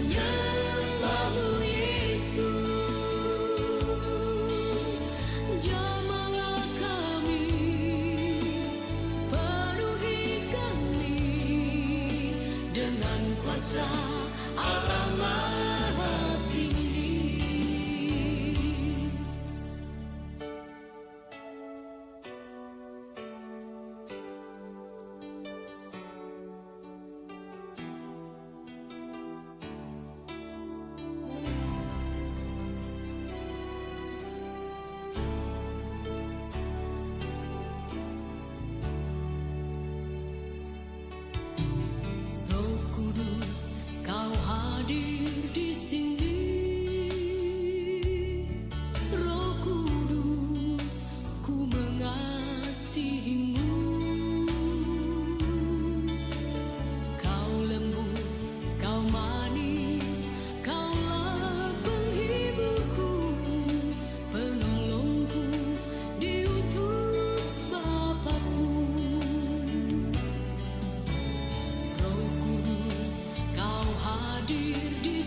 menyembahmu Yesus. Jamahlah kami, penuhi kami dengan kuasa Allah Maha Tinggi. Roh Kudus, Kau hadir di sini. Roh Kudus, ku mengasihimu. Kau lembut, Kau manis, Kaulah penghiburku, penolongku, diutus Bapakku. Roh Kudus, Kau hadir di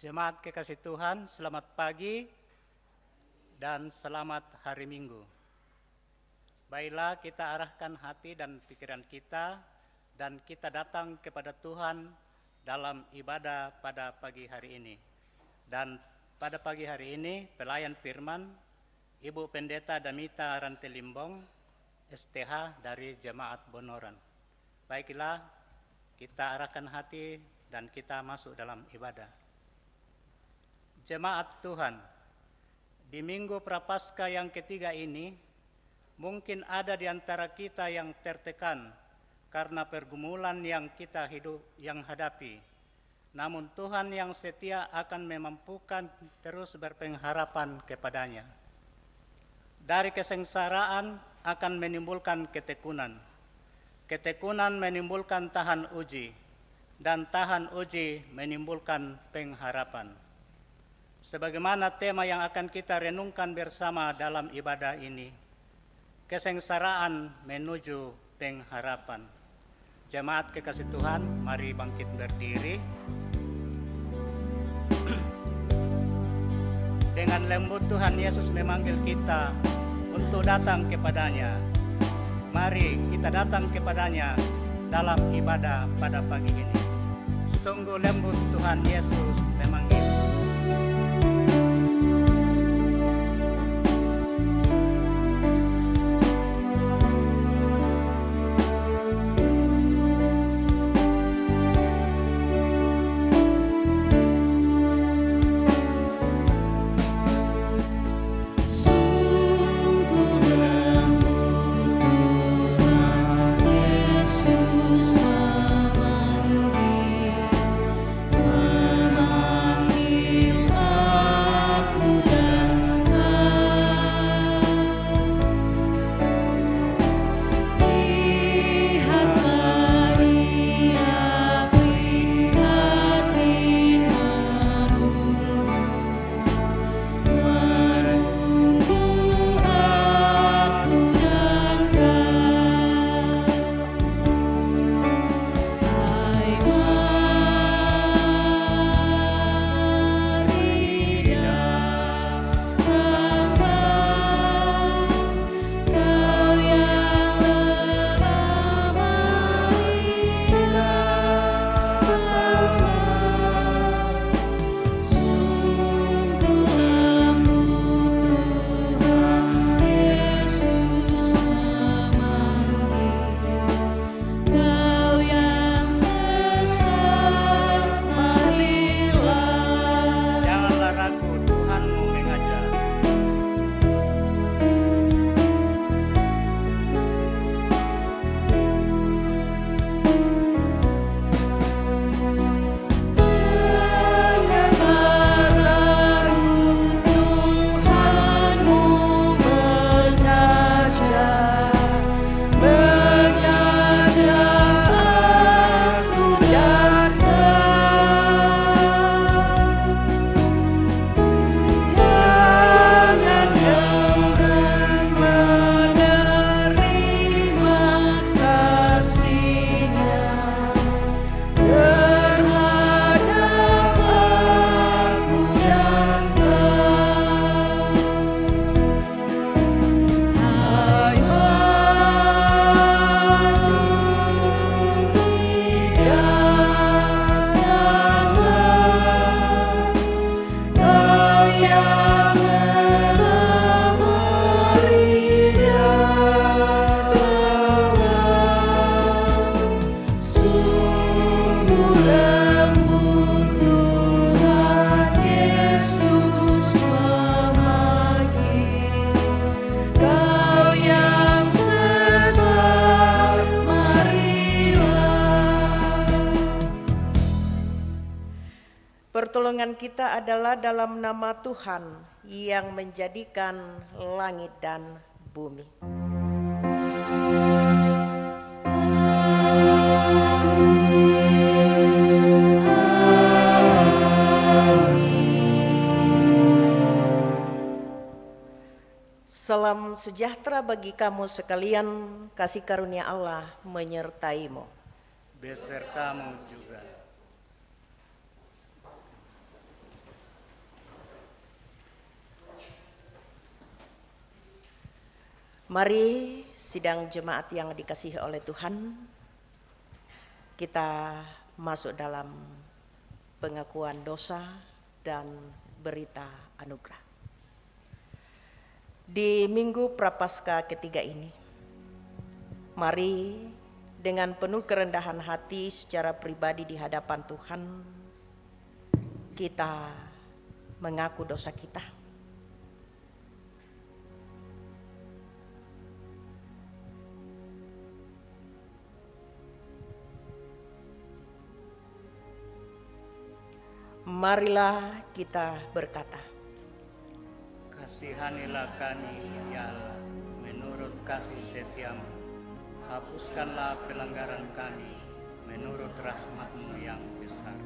Jemaat kekasih Tuhan, selamat pagi dan selamat hari Minggu. Baiklah, kita arahkan hati dan pikiran kita dan kita datang kepada Tuhan dalam ibadah pada pagi hari ini. Dan pada pagi hari ini, pelayan firman Ibu Pendeta Damita Rantelimbong, STH dari Jemaat Bonoran. Baiklah, kita arahkan hati dan kita masuk dalam ibadah. Jemaat Tuhan, di Minggu Prapaskah yang ketiga ini, mungkin ada di antara kita yang tertekan karena pergumulan yang kita hadapi. Namun Tuhan yang setia akan memampukan terus berpengharapan kepadanya. Dari kesengsaraan akan menimbulkan ketekunan. Ketekunan menimbulkan tahan uji, dan tahan uji menimbulkan pengharapan. Sebagaimana tema yang akan kita renungkan bersama dalam ibadah ini, kesengsaraan menuju pengharapan. Jemaat kekasih Tuhan, mari bangkit berdiri. Dengan lembut Tuhan Yesus memanggil kita untuk datang kepadanya. Mari kita datang kepadanya dalam ibadah pada pagi ini. Sungguh lembut Tuhan Yesus memanggil. Pertolongan kita adalah dalam nama Tuhan yang menjadikan langit dan bumi. Salam sejahtera bagi kamu sekalian, kasih karunia Allah menyertaimu. Besertamu juga. Mari sidang jemaat yang dikasihi oleh Tuhan, kita masuk dalam pengakuan dosa dan berita anugerah. Di Minggu Prapaskah ketiga ini, mari dengan penuh kerendahan hati secara pribadi di hadapan Tuhan, kita mengaku dosa kita. Marilah kita berkata, kasihanilah kami, ya Allah, menurut kasih setiamu. Hapuskanlah pelanggaran kami, menurut rahmat-Mu yang besar.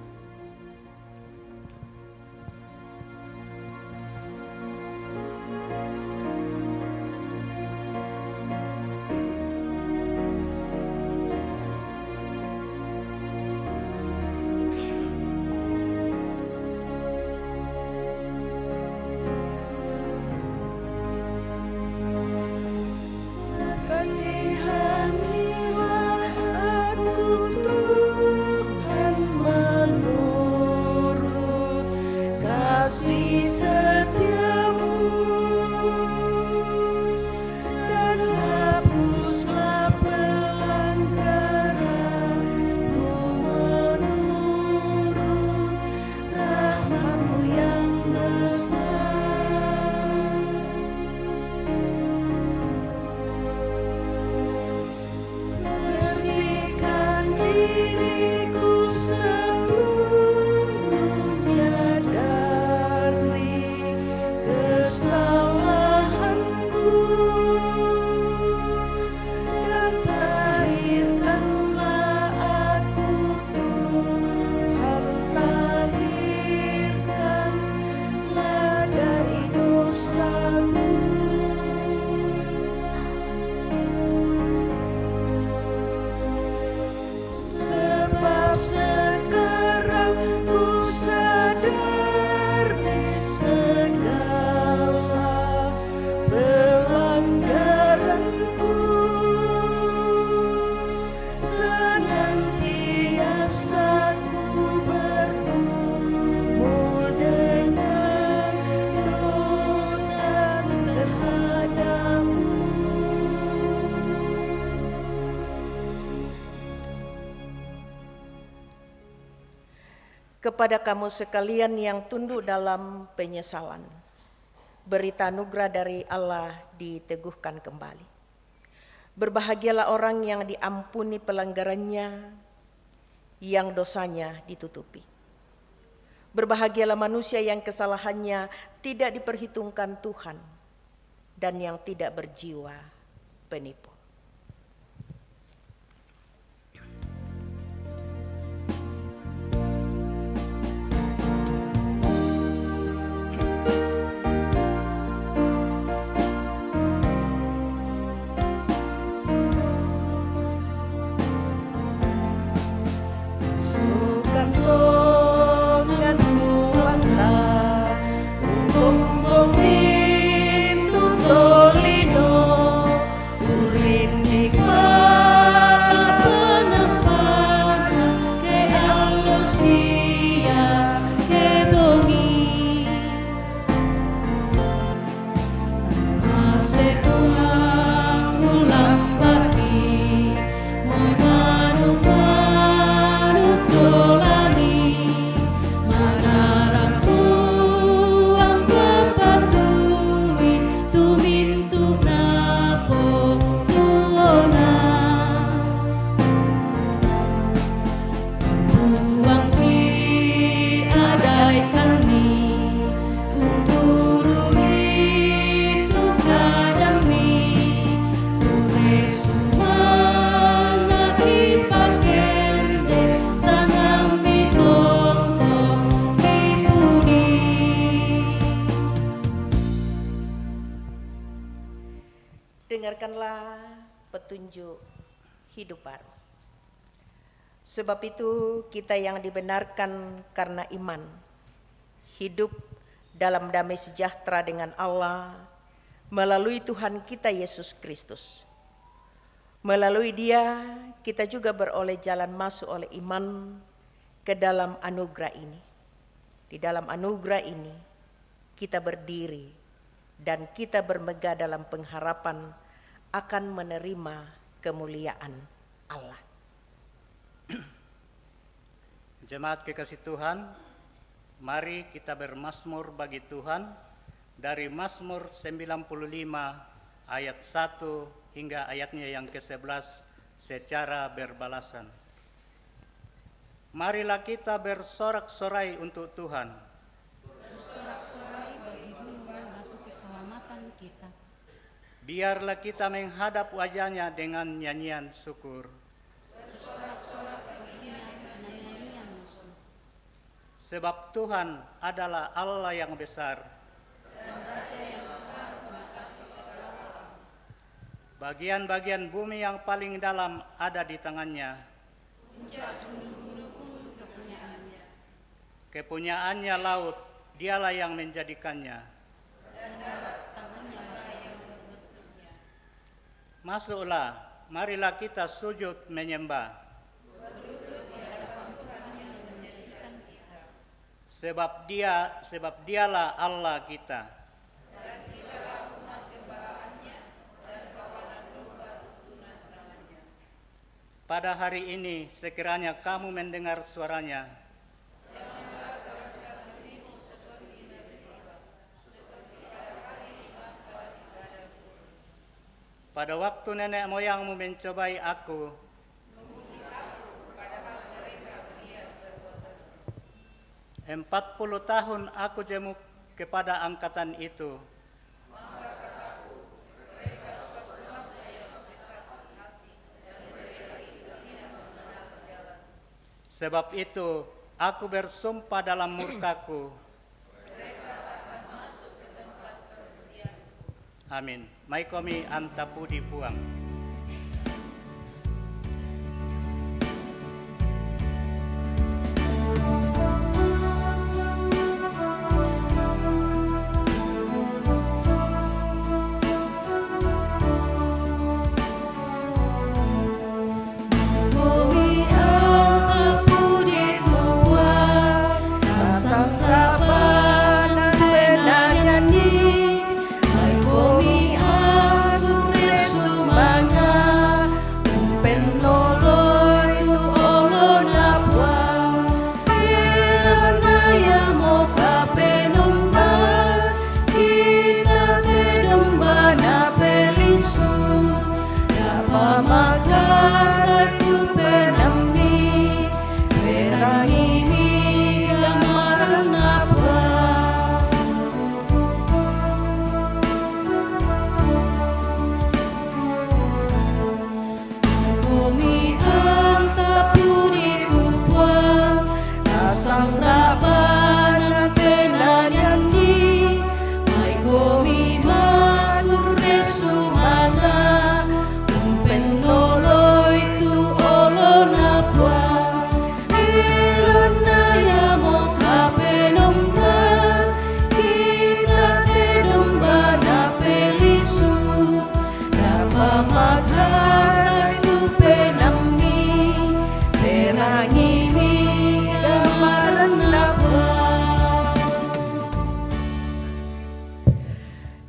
Kasihanilah aku Tuhan menurut kasih setiamu, dan hapuslah pelanggaranku menurut rahmat-Mu yang besar. Bersihkan diriku seluruhnya dari kesalahanku, dan tahirkanlah aku Tuhan, tahirkanlah dari dosaku. Sebab sekarang ku sadar segala pelanggaranku, senantiasa ku bergumul dengan dosaku terhadap-Mu. kepada kamu sekalian yang tunduk dalam penyesalan, berita anugerah dari Allah diteguhkan kembali. Berbahagialah orang yang diampuni pelanggarannya, yang dosanya ditutupi. Berbahagialah manusia yang kesalahannya tidak diperhitungkan Tuhan, dan yang tidak berjiwa penipu. Sukan dengan buanglah bumbung pintu tolino, urin di kala penempatan ke alusia ke bongi, masih ulang bagi moi manuk tolani, manarang tuang bepatui tumintu napo tuona, buang ki adaikan ni unturu itu kadami, kure sumana kipakende sanang mitoko kipuni. Dengarkanlah petunjuk hidup baru. Sebab itu kita yang dibenarkan karena iman, hidup dalam damai sejahtera dengan Allah melalui Tuhan kita Yesus Kristus. Melalui Dia kita juga beroleh jalan masuk oleh iman ke dalam anugerah ini. Di dalam anugerah ini kita berdiri dan kita bermegah dalam pengharapan akan menerima kemuliaan Allah. Jemaat kekasih Tuhan, mari kita bermazmur bagi Tuhan dari Mazmur 95 ayat 1 hingga ayatnya yang ke-11 secara berbalasan. Marilah kita bersorak-sorai untuk Tuhan. Bersorak-sorai bagi gunung batu keselamatan kita. Biarlah kita menghadap wajahnya dengan nyanyian syukur. Bersorak-sorak baginya dengan nyanyian musik. Sebab Tuhan adalah Allah yang besar. Dan Raja yang besar mengatasi segala Allah. Bagian-bagian bumi yang paling dalam ada di tangannya. Puncak gunung-gunung pun kepunyaannya. Kepunyaannya laut, dialah yang menjadikannya. Dan darat tangannya lah yang membentuknya. Masuklah, marilah kita sujud menyembah. Berduduk di hadapan Tuhan yang menjadikan kita. Sebab dialah Allah kita. Pada hari ini sekiranya kamu mendengar suaranya, pada waktu nenek moyangmu mencobai aku, 40 tahun aku jenguk kepada angkatan itu. Sebab itu aku bersumpah dalam murkaku. Amin. Maikomi antapudi puang.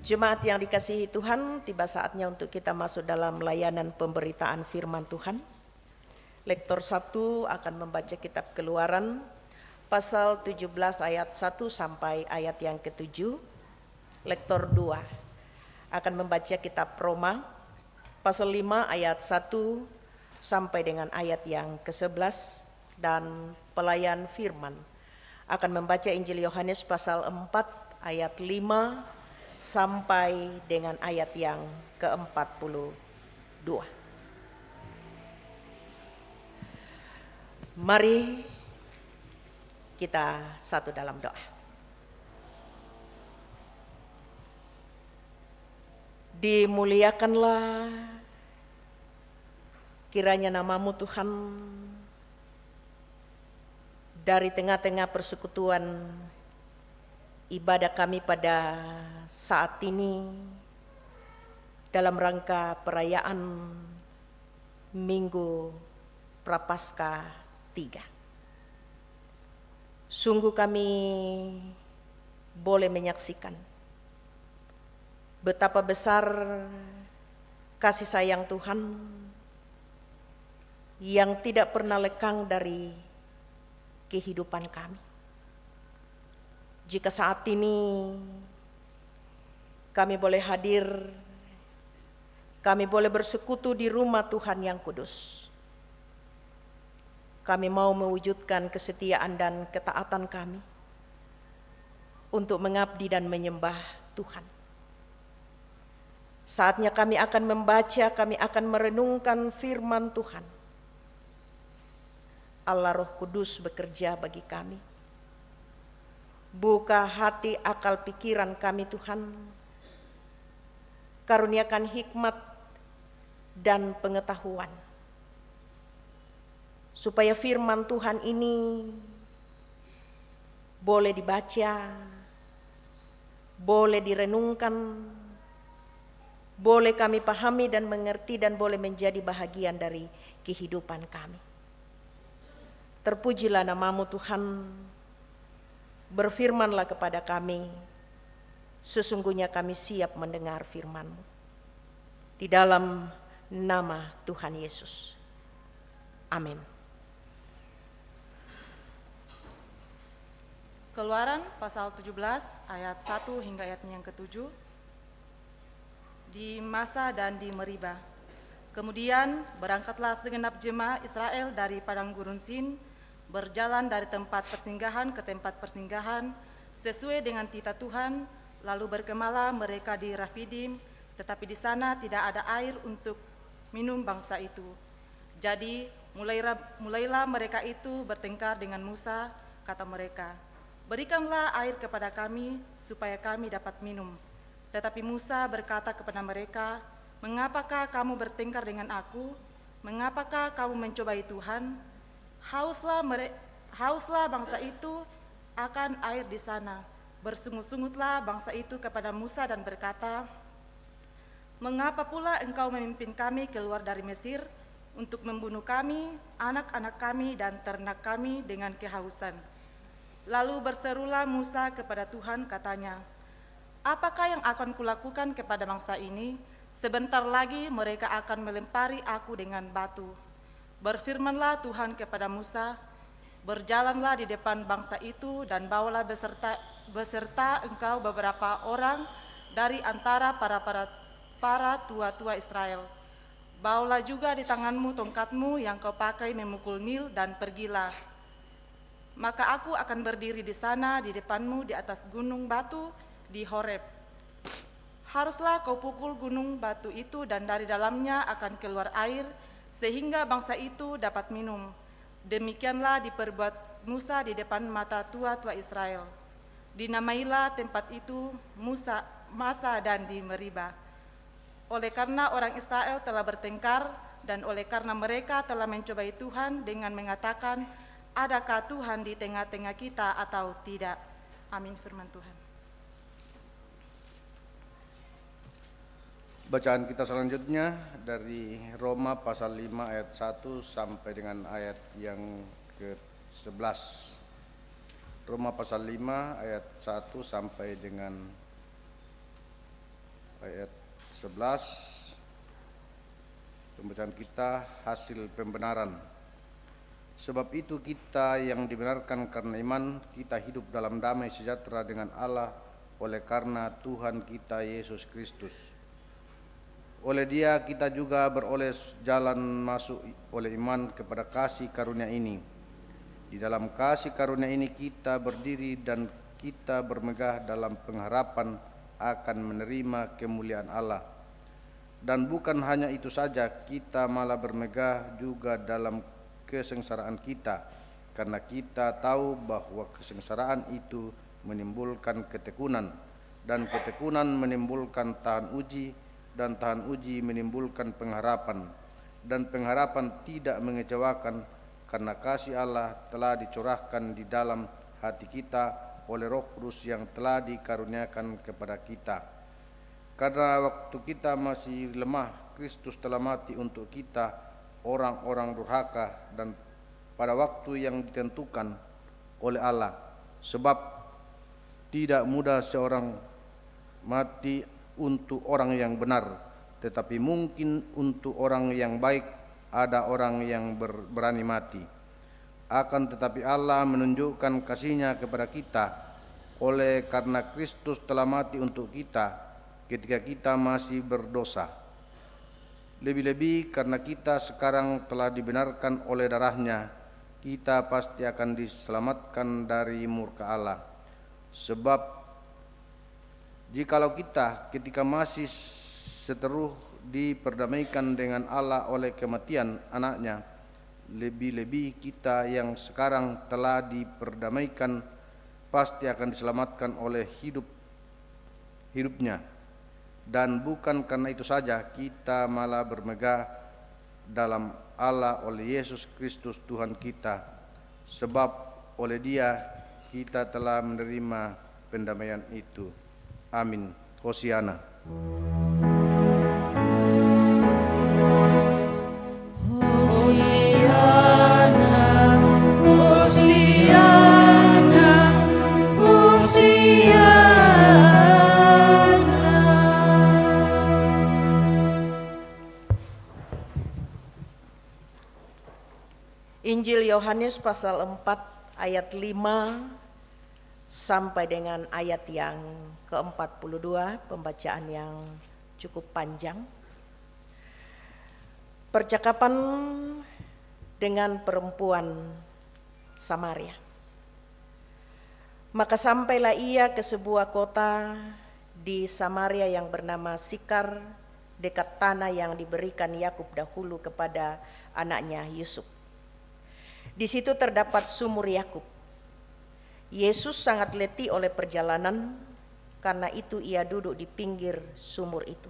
Jemaat yang dikasihi Tuhan, tiba saatnya untuk kita masuk dalam layanan pemberitaan firman Tuhan. Lektor 1 akan membaca kitab Keluaran pasal 17 ayat 1 sampai ayat yang ke-7. Lektor 2 akan membaca kitab Roma pasal 5 ayat 1 sampai dengan ayat yang ke-11, dan pelayan firman akan membaca Injil Yohanes pasal 4 ayat 5 sampai dengan ayat yang ke-42. Mari kita satu dalam doa. Dimuliakanlah kiranya nama-Mu Tuhan dari tengah-tengah persekutuan ibadah kami pada saat ini, dalam rangka perayaan Minggu Prapaskah 3. Sungguh kami boleh menyaksikan betapa besar kasih sayang Tuhan yang tidak pernah lekang dari kehidupan kami. Jika saat ini kami boleh hadir, kami boleh bersekutu di rumah Tuhan yang kudus, kami mau mewujudkan kesetiaan dan ketaatan kami untuk mengabdi dan menyembah Tuhan. Saatnya kami akan membaca, kami akan merenungkan firman Tuhan. Allah Roh Kudus bekerja bagi kami. Buka hati, akal, pikiran kami Tuhan. Karuniakan hikmat dan pengetahuan, supaya firman Tuhan ini boleh dibaca, boleh direnungkan, boleh kami pahami dan mengerti, dan boleh menjadi bahagian dari kehidupan kami. Terpujilah nama-Mu Tuhan. Berfirmanlah kepada kami, sesungguhnya kami siap mendengar firman-Mu. Di dalam nama Tuhan Yesus. Amin. Keluaran pasal 17 ayat 1 hingga ayatnya yang ke-7. Di Masa dan di Meriba. Kemudian berangkatlah segenap jemaah Israel dari padang gurun Sin, berjalan dari tempat persinggahan ke tempat persinggahan sesuai dengan titah Tuhan, lalu berkemahlah mereka di Rafidim, tetapi di sana tidak ada air untuk minum bangsa itu. Jadi mulailah mereka itu bertengkar dengan Musa, kata mereka, "Berikanlah air kepada kami supaya kami dapat minum." Tetapi Musa berkata kepada mereka, "Mengapakah kamu bertengkar dengan aku? Mengapakah kamu mencobai Tuhan? Hauslah bangsa itu akan air di sana." Bersungut-sungutlah bangsa itu kepada Musa dan berkata, "Mengapa pula engkau memimpin kami keluar dari Mesir untuk membunuh kami, anak-anak kami, dan ternak kami dengan kehausan?" Lalu berserulah Musa kepada Tuhan, katanya, "Apakah yang akan kulakukan kepada bangsa ini? Sebentar lagi mereka akan melempari aku dengan batu." Berfirmanlah Tuhan kepada Musa, "Berjalanlah di depan bangsa itu dan bawalah beserta engkau beberapa orang dari antara para tua-tua Israel. Bawalah juga di tanganmu tongkatmu yang kau pakai memukul Nil dan pergilah. Maka aku akan berdiri di sana di depanmu di atas gunung batu di Horeb. Haruslah kau pukul gunung batu itu dan dari dalamnya akan keluar air sehingga bangsa itu dapat minum." Demikianlah diperbuat Musa di depan mata tua-tua Israel. Dinamailah tempat itu Masa dan di Meriba. Oleh karena orang Israel telah bertengkar dan oleh karena mereka telah mencobai Tuhan dengan mengatakan, "Adakah Tuhan di tengah-tengah kita atau tidak?" Amin, firman Tuhan. Bacaan kita selanjutnya dari Roma pasal 5 ayat 1 sampai dengan ayat yang ke-11. Roma pasal 5 ayat 1 sampai dengan ayat 11. Pembacaan kita hasil pembenaran. Sebab itu kita yang dibenarkan karena iman, kita hidup dalam damai sejahtera dengan Allah oleh karena Tuhan kita Yesus Kristus. Oleh Dia kita juga beroleh jalan masuk oleh iman kepada kasih karunia ini. Di dalam kasih karunia ini kita berdiri dan kita bermegah dalam pengharapan akan menerima kemuliaan Allah. Dan bukan hanya itu saja, kita malah bermegah juga dalam kesengsaraan kita, karena kita tahu bahwa kesengsaraan itu menimbulkan ketekunan, dan ketekunan menimbulkan tahan uji, dan tahan uji menimbulkan pengharapan, dan pengharapan tidak mengecewakan, karena kasih Allah telah dicurahkan di dalam hati kita oleh Roh Kudus yang telah dikaruniakan kepada kita. Karena waktu kita masih lemah, Kristus telah mati untuk kita, orang-orang durhaka, dan pada waktu yang ditentukan oleh Allah. Sebab tidak mudah seorang mati untuk orang yang benar, tetapi mungkin untuk orang yang baik ada orang yang berani mati. Akan tetapi Allah menunjukkan kasih-Nya kepada kita oleh karena Kristus telah mati untuk kita ketika kita masih berdosa. Lebih-lebih karena kita sekarang telah dibenarkan oleh darah-Nya, kita pasti akan diselamatkan dari murka Allah. Sebab jikalau kita ketika masih seteru diperdamaikan dengan Allah oleh kematian anak-Nya, lebih-lebih kita yang sekarang telah diperdamaikan pasti akan diselamatkan oleh hidupnya. Dan bukan karena itu saja, kita malah bermegah dalam Allah oleh Yesus Kristus Tuhan kita, sebab oleh Dia kita telah menerima pendamaian itu. Amin. Hosiana. Injil Yohanes pasal 4 ayat 5 sampai dengan ayat yang ke-42, pembacaan yang cukup panjang. Percakapan dengan perempuan Samaria. Maka sampailah ia ke sebuah kota di Samaria yang bernama Sikar, dekat tanah yang diberikan Yakub dahulu kepada anaknya Yusuf. Di situ terdapat sumur Yakub. Yesus sangat letih oleh perjalanan, karena itu ia duduk di pinggir sumur itu.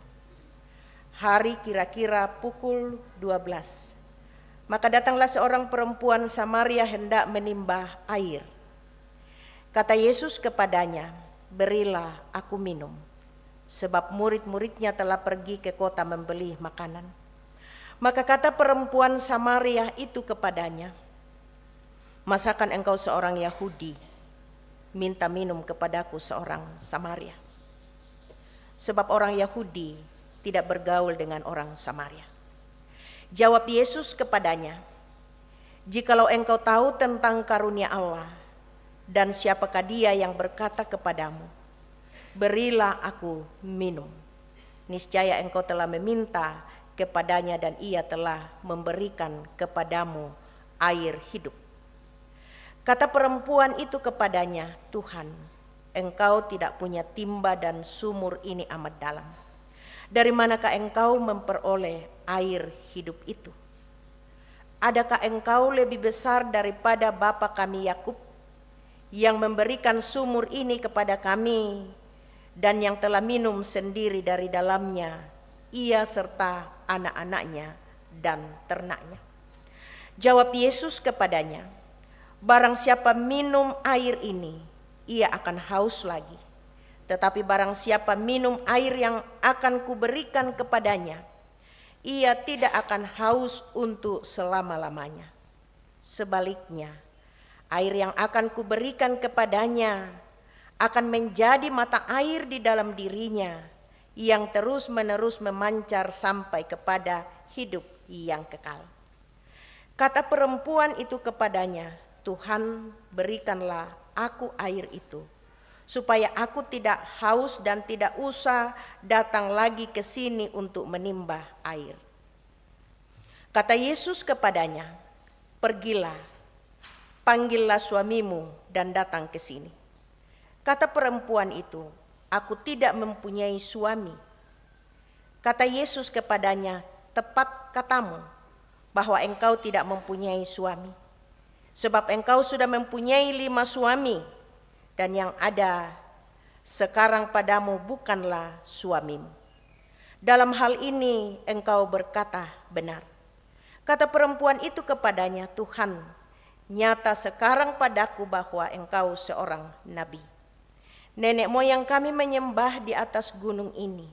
Hari kira-kira pukul 12. Maka datanglah seorang perempuan Samaria hendak menimbah air. Kata Yesus kepadanya, "Berilah aku minum." Sebab murid-muridnya telah pergi ke kota membeli makanan. Maka kata perempuan Samaria itu kepadanya, "Masakan engkau seorang Yahudi minta minum kepadaku seorang Samaria?" Sebab orang Yahudi tidak bergaul dengan orang Samaria. Jawab Yesus kepadanya, "Jikalau engkau tahu tentang karunia Allah dan siapakah Dia yang berkata kepadamu, 'Berilah aku minum,' niscaya engkau telah meminta kepadanya dan Ia telah memberikan kepadamu air hidup." Kata perempuan itu kepadanya, "Tuhan, engkau tidak punya timba dan sumur ini amat dalam. Dari manakah engkau memperoleh air hidup itu? Adakah engkau lebih besar daripada bapa kami Yakub, yang memberikan sumur ini kepada kami dan yang telah minum sendiri dari dalamnya, ia serta anak-anaknya dan ternaknya?" Jawab Yesus kepadanya, "Barang siapa minum air ini, ia akan haus lagi. Tetapi barang siapa minum air yang akan kuberikan kepadanya, ia tidak akan haus untuk selama-lamanya. Sebaliknya, air yang akan kuberikan kepadanya akan menjadi mata air di dalam dirinya, yang terus-menerus memancar sampai kepada hidup yang kekal." Kata perempuan itu kepadanya, "Tuhan, berikanlah aku air itu, supaya aku tidak haus dan tidak usah datang lagi ke sini untuk menimbah air." Kata Yesus kepadanya, "Pergilah, panggillah suamimu dan datang ke sini." Kata perempuan itu, "Aku tidak mempunyai suami." Kata Yesus kepadanya, "Tepat katamu bahwa engkau tidak mempunyai suami. Sebab engkau sudah mempunyai 5 suami, dan yang ada sekarang padamu bukanlah suamimu. Dalam hal ini engkau berkata benar." Kata perempuan itu kepadanya, "Tuhan, nyata sekarang padaku bahwa engkau seorang nabi. Nenek moyang kami menyembah di atas gunung ini,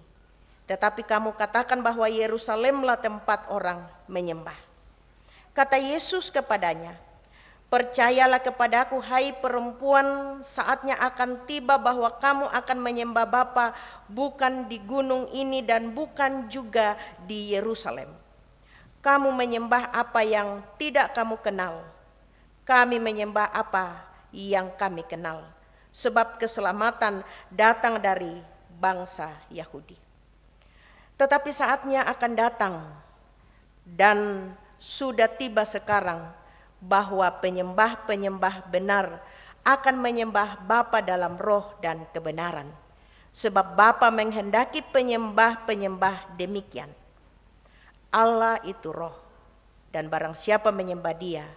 Tetapi kamu katakan bahwa Yerusalemlah tempat orang menyembah. Kata Yesus kepadanya, percayalah kepadaku hai perempuan, saatnya akan tiba bahwa kamu akan menyembah Bapa bukan di gunung ini dan bukan juga di Yerusalem. Kamu menyembah apa yang tidak kamu kenal. Kami menyembah apa yang kami kenal. Sebab keselamatan datang dari bangsa Yahudi. Tetapi saatnya akan datang dan sudah tiba sekarang bahwa penyembah-penyembah benar akan menyembah Bapa dalam roh dan kebenaran. Sebab Bapa menghendaki penyembah-penyembah demikian. Allah itu roh, dan barang siapa menyembah Dia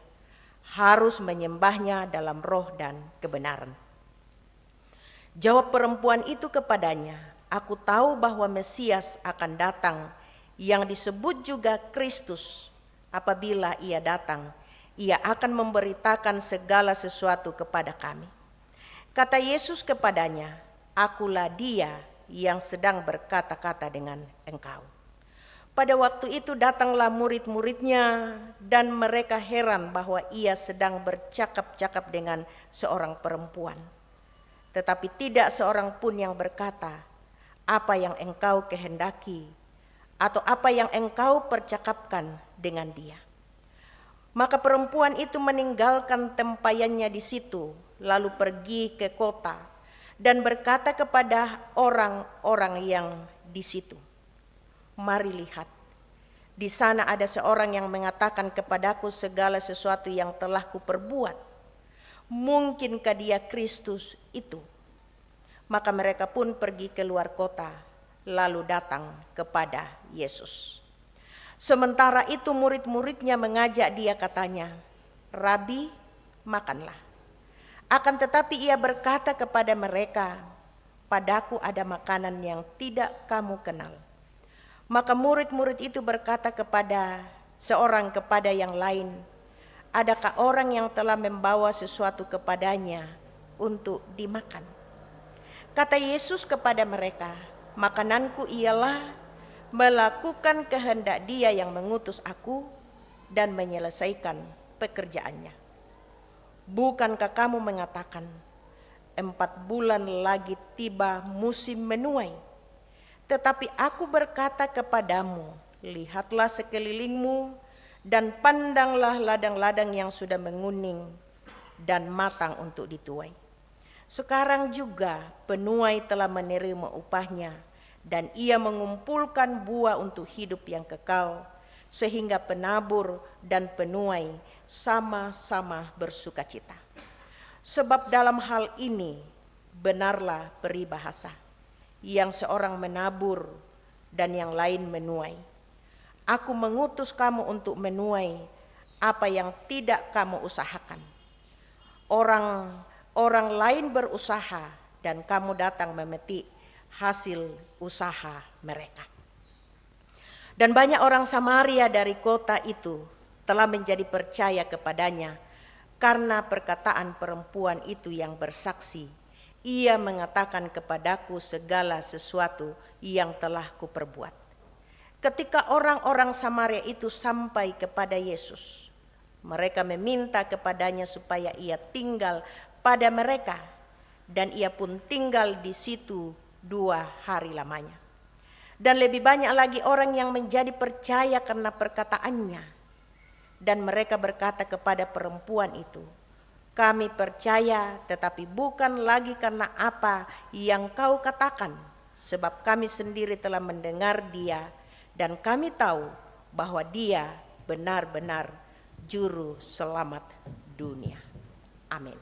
harus menyembahnya dalam roh dan kebenaran. Jawab perempuan itu kepadanya, aku tahu bahwa Mesias akan datang yang disebut juga Kristus. Apabila Ia datang, Ia akan memberitakan segala sesuatu kepada kami. Kata Yesus kepadanya, akulah Dia yang sedang berkata-kata dengan engkau. Pada waktu itu datanglah murid-muridnya dan mereka heran bahwa Ia sedang bercakap-cakap dengan seorang perempuan. Tetapi tidak seorang pun yang berkata, apa yang engkau kehendaki atau apa yang engkau percakapkan dengan dia. Maka perempuan itu meninggalkan tempayannya di situ, lalu pergi ke kota dan berkata kepada orang-orang yang di situ, mari lihat, di sana ada seorang yang mengatakan kepadaku segala sesuatu yang telah kuperbuat. Mungkinkah Dia Kristus itu? Maka mereka pun pergi keluar kota, lalu datang kepada Yesus. Sementara itu murid-muridnya mengajak Dia, katanya, Rabi, makanlah. Akan tetapi Ia berkata kepada mereka, padaku ada makanan yang tidak kamu kenal. Maka murid-murid itu berkata kepada seorang kepada yang lain, adakah orang yang telah membawa sesuatu kepadanya untuk dimakan? Kata Yesus kepada mereka, makananku ialah melakukan kehendak Dia yang mengutus aku dan menyelesaikan pekerjaannya. Bukankah kamu mengatakan 4 bulan lagi tiba musim menuai? Tetapi aku berkata kepadamu, lihatlah sekelilingmu dan pandanglah ladang-ladang yang sudah menguning dan matang untuk dituai. Sekarang juga penuai telah menerima upahnya dan ia mengumpulkan buah untuk hidup yang kekal, sehingga penabur dan penuai sama-sama bersukacita. Sebab dalam hal ini benarlah peribahasa, yang seorang menabur dan yang lain menuai. Aku mengutus kamu untuk menuai apa yang tidak kamu usahakan. Orang lain berusaha dan kamu datang memetik hasil usaha mereka. Dan banyak orang Samaria dari kota itu telah menjadi percaya kepadanya karena perkataan perempuan itu yang bersaksi, ia mengatakan kepadaku segala sesuatu yang telah kuperbuat. Ketika orang-orang Samaria itu sampai kepada Yesus, mereka meminta kepadanya supaya ia tinggal pada mereka, dan ia pun tinggal di situ 2 hari lamanya. Dan lebih banyak lagi orang yang menjadi percaya karena perkataannya. Dan mereka berkata kepada perempuan itu, kami percaya tetapi bukan lagi karena apa yang kau katakan, sebab kami sendiri telah mendengar Dia dan kami tahu bahwa Dia benar-benar juru selamat dunia. Amin.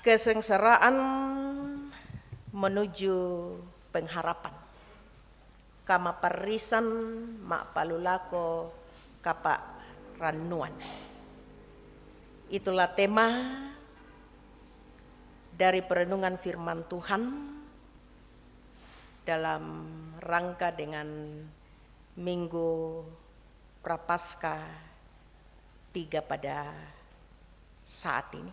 kesengsaraan menuju pengharapan. Kama parisan mak palulako kapa ranuan. Itulah tema dari perenungan firman Tuhan dalam rangka dengan Minggu Prapaskah 3 pada saat ini.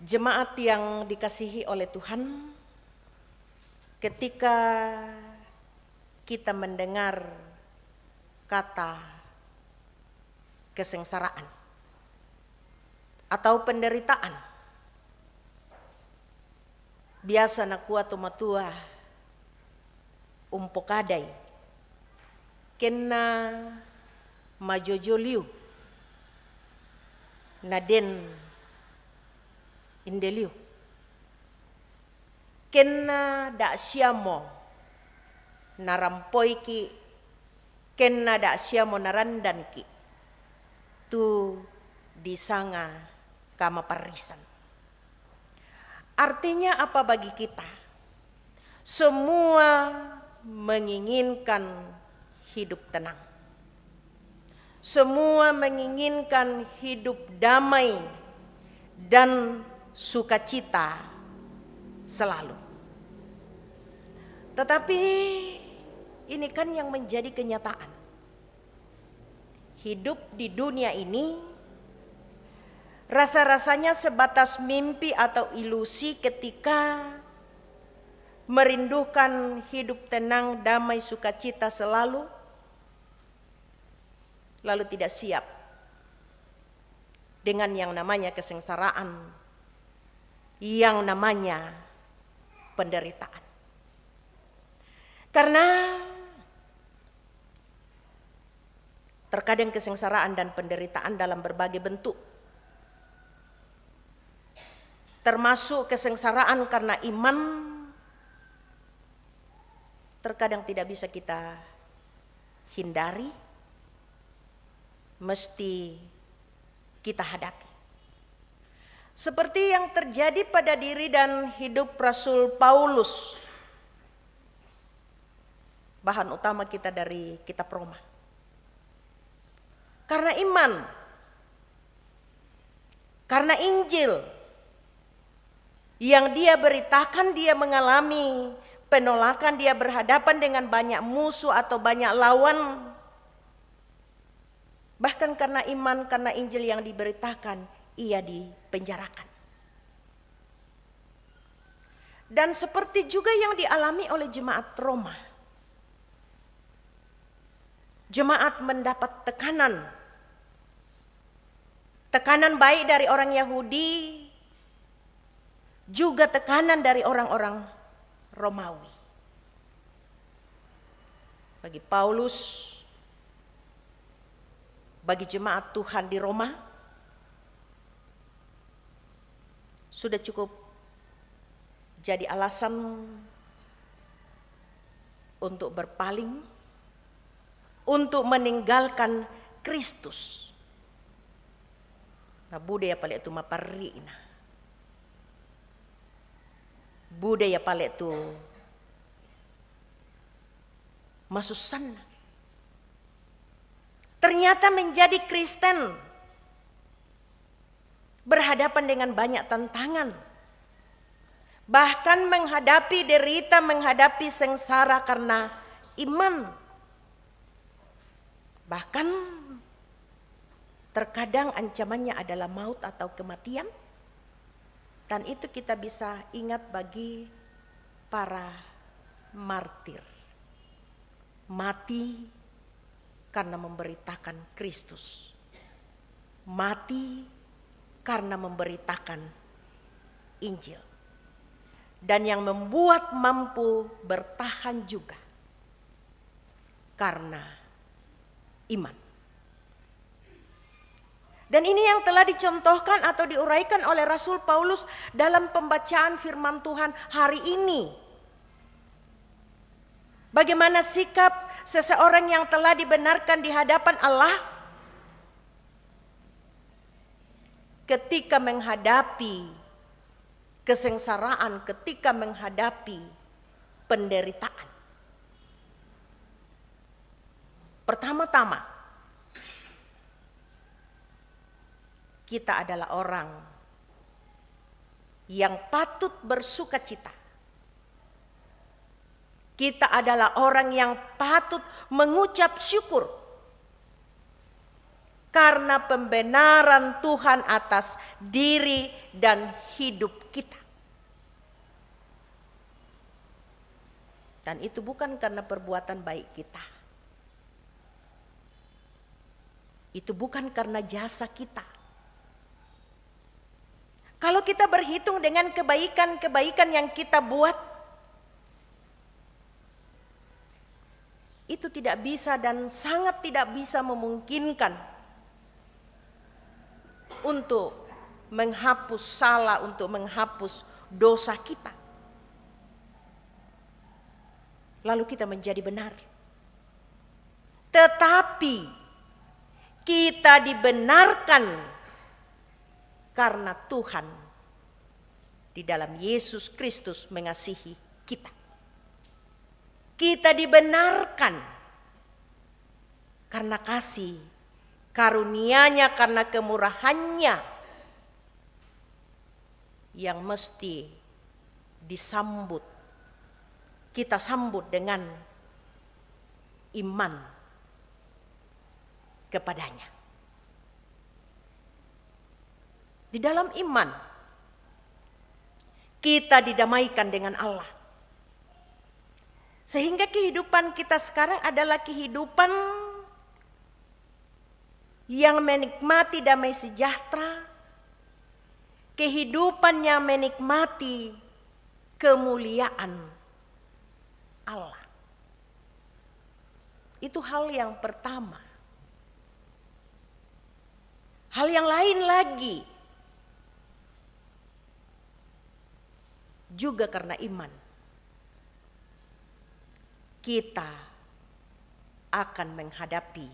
Jemaat yang dikasihi oleh Tuhan, ketika kita mendengar kata kesengsaraan atau penderitaan, biasa nakua tumatua umpokadai kena majojoliu naden indeliu kena dak siamo narampoiki kena dak siamo narandanki tu disanga kama parisan. Artinya apa bagi kita? Semua menginginkan hidup tenang. Semua menginginkan hidup damai dan sukacita selalu. Tetapi ini kan yang menjadi kenyataan. Hidup di dunia ini rasa-rasanya sebatas mimpi atau ilusi ketika merindukan hidup tenang, damai, sukacita selalu, lalu tidak siap dengan yang namanya kesengsaraan, yang namanya penderitaan. Karena terkadang kesengsaraan dan penderitaan dalam berbagai bentuk, termasuk kesengsaraan karena iman, terkadang tidak bisa kita hindari, mesti kita hadapi. Seperti yang terjadi pada diri dan hidup Rasul Paulus, bahan utama kita dari kitab Roma. Karena iman, karena Injil yang dia beritakan, dia mengalami penolakan, dia berhadapan dengan banyak musuh atau banyak lawan. Bahkan karena iman, karena Injil yang diberitakan, ia dipenjarakan. Dan seperti juga yang dialami oleh jemaat Roma, jemaat mendapat tekanan baik dari orang Yahudi, juga tekanan dari orang-orang Romawi. Bagi Paulus, bagi jemaat Tuhan di Roma, sudah cukup jadi alasan untuk berpaling, untuk meninggalkan Kristus. Nah, budaya pale itu maparina. Budaya pale itu masusan. Ternyata menjadi Kristen berhadapan dengan banyak tantangan. Bahkan menghadapi derita, menghadapi sengsara karena iman. Bahkan terkadang ancamannya adalah maut atau kematian. Dan itu kita bisa ingat bagi para martir. Mati karena memberitakan Kristus. Mati karena memberitakan Injil. Dan yang membuat mampu bertahan juga karena iman. Dan ini yang telah dicontohkan atau diuraikan oleh Rasul Paulus dalam pembacaan firman Tuhan hari ini. Bagaimana sikap seseorang yang telah dibenarkan di hadapan Allah? ketika menghadapi kesengsaraan, ketika menghadapi penderitaan. Pertama-tama, kita adalah orang yang patut bersuka cita. Kita adalah orang yang patut mengucap syukur karena pembenaran Tuhan atas diri dan hidup kita. Dan itu bukan karena perbuatan baik kita. Itu bukan karena jasa kita. Kalau kita berhitung dengan kebaikan-kebaikan yang kita buat, itu tidak bisa dan sangat tidak bisa memungkinkan untuk menghapus salah, untuk menghapus dosa kita. Lalu kita menjadi benar. Tetapi kita dibenarkan karena Tuhan di dalam Yesus Kristus mengasihi kita. Kita dibenarkan karena kasih karunia-Nya, karena kemurahan-Nya yang mesti disambut. Kita sambut dengan iman kepadanya. Di dalam iman kita didamaikan dengan Allah. Sehingga kehidupan kita sekarang adalah kehidupan yang menikmati damai sejahtera, kehidupan yang menikmati kemuliaan Allah. Itu hal yang pertama. Hal yang lain lagi juga karena iman. Kita akan menghadapi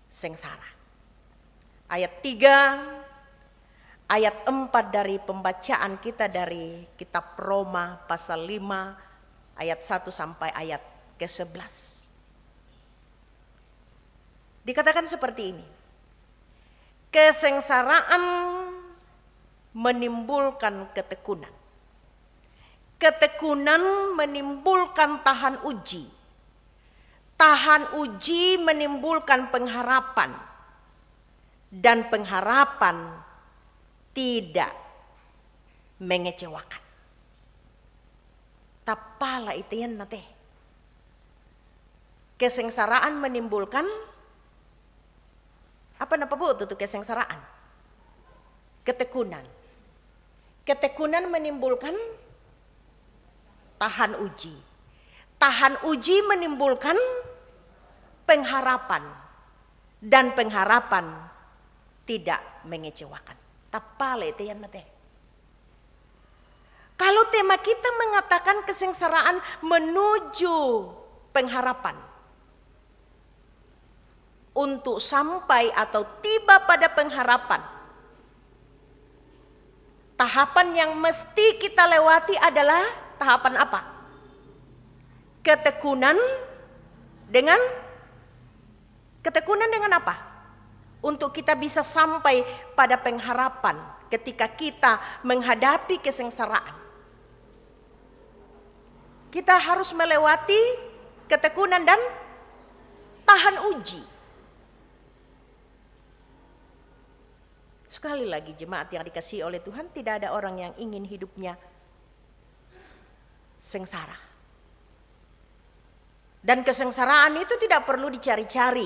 sengsara. Ayat 3, ayat 4 dari pembacaan kita dari kitab Roma pasal 5 ayat 1 sampai ayat ke-11. Dikatakan seperti ini. Kesengsaraan menimbulkan ketekunan. Ketekunan menimbulkan tahan uji. Tahan uji menimbulkan pengharapan. Dan pengharapan tidak mengecewakan. Tapala itu yan nate. Kesengsaraan menimbulkan apa napa bu itu kesengsaraan? Ketekunan. Ketekunan menimbulkan tahan uji. Tahan uji menimbulkan pengharapan. Dan pengharapan tidak mengecewakan. Tapale itu yan nate. Kalau tema kita mengatakan kesengsaraan menuju pengharapan. Untuk sampai atau tiba pada pengharapan. Tahapan yang mesti kita lewati adalah tahapan apa? Ketekunan dengan apa? Untuk kita bisa sampai pada pengharapan ketika kita menghadapi kesengsaraan. Kita harus melewati ketekunan dan tahan uji. Sekali lagi jemaat yang dikasihi oleh Tuhan, tidak ada orang yang ingin hidupnya sengsara. Dan kesengsaraan itu tidak perlu dicari-cari.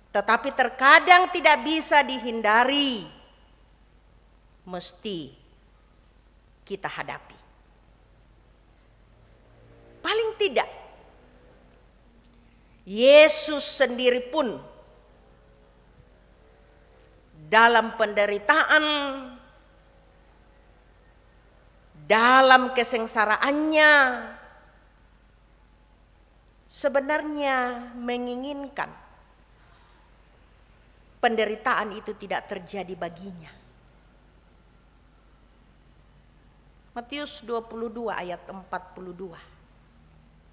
Tetapi terkadang tidak bisa dihindari. Mesti kita hadapi. Paling tidak, Yesus sendiri pun dalam penderitaan, dalam kesengsaraannya, sebenarnya menginginkan penderitaan itu tidak terjadi baginya. Matius 22 ayat 42.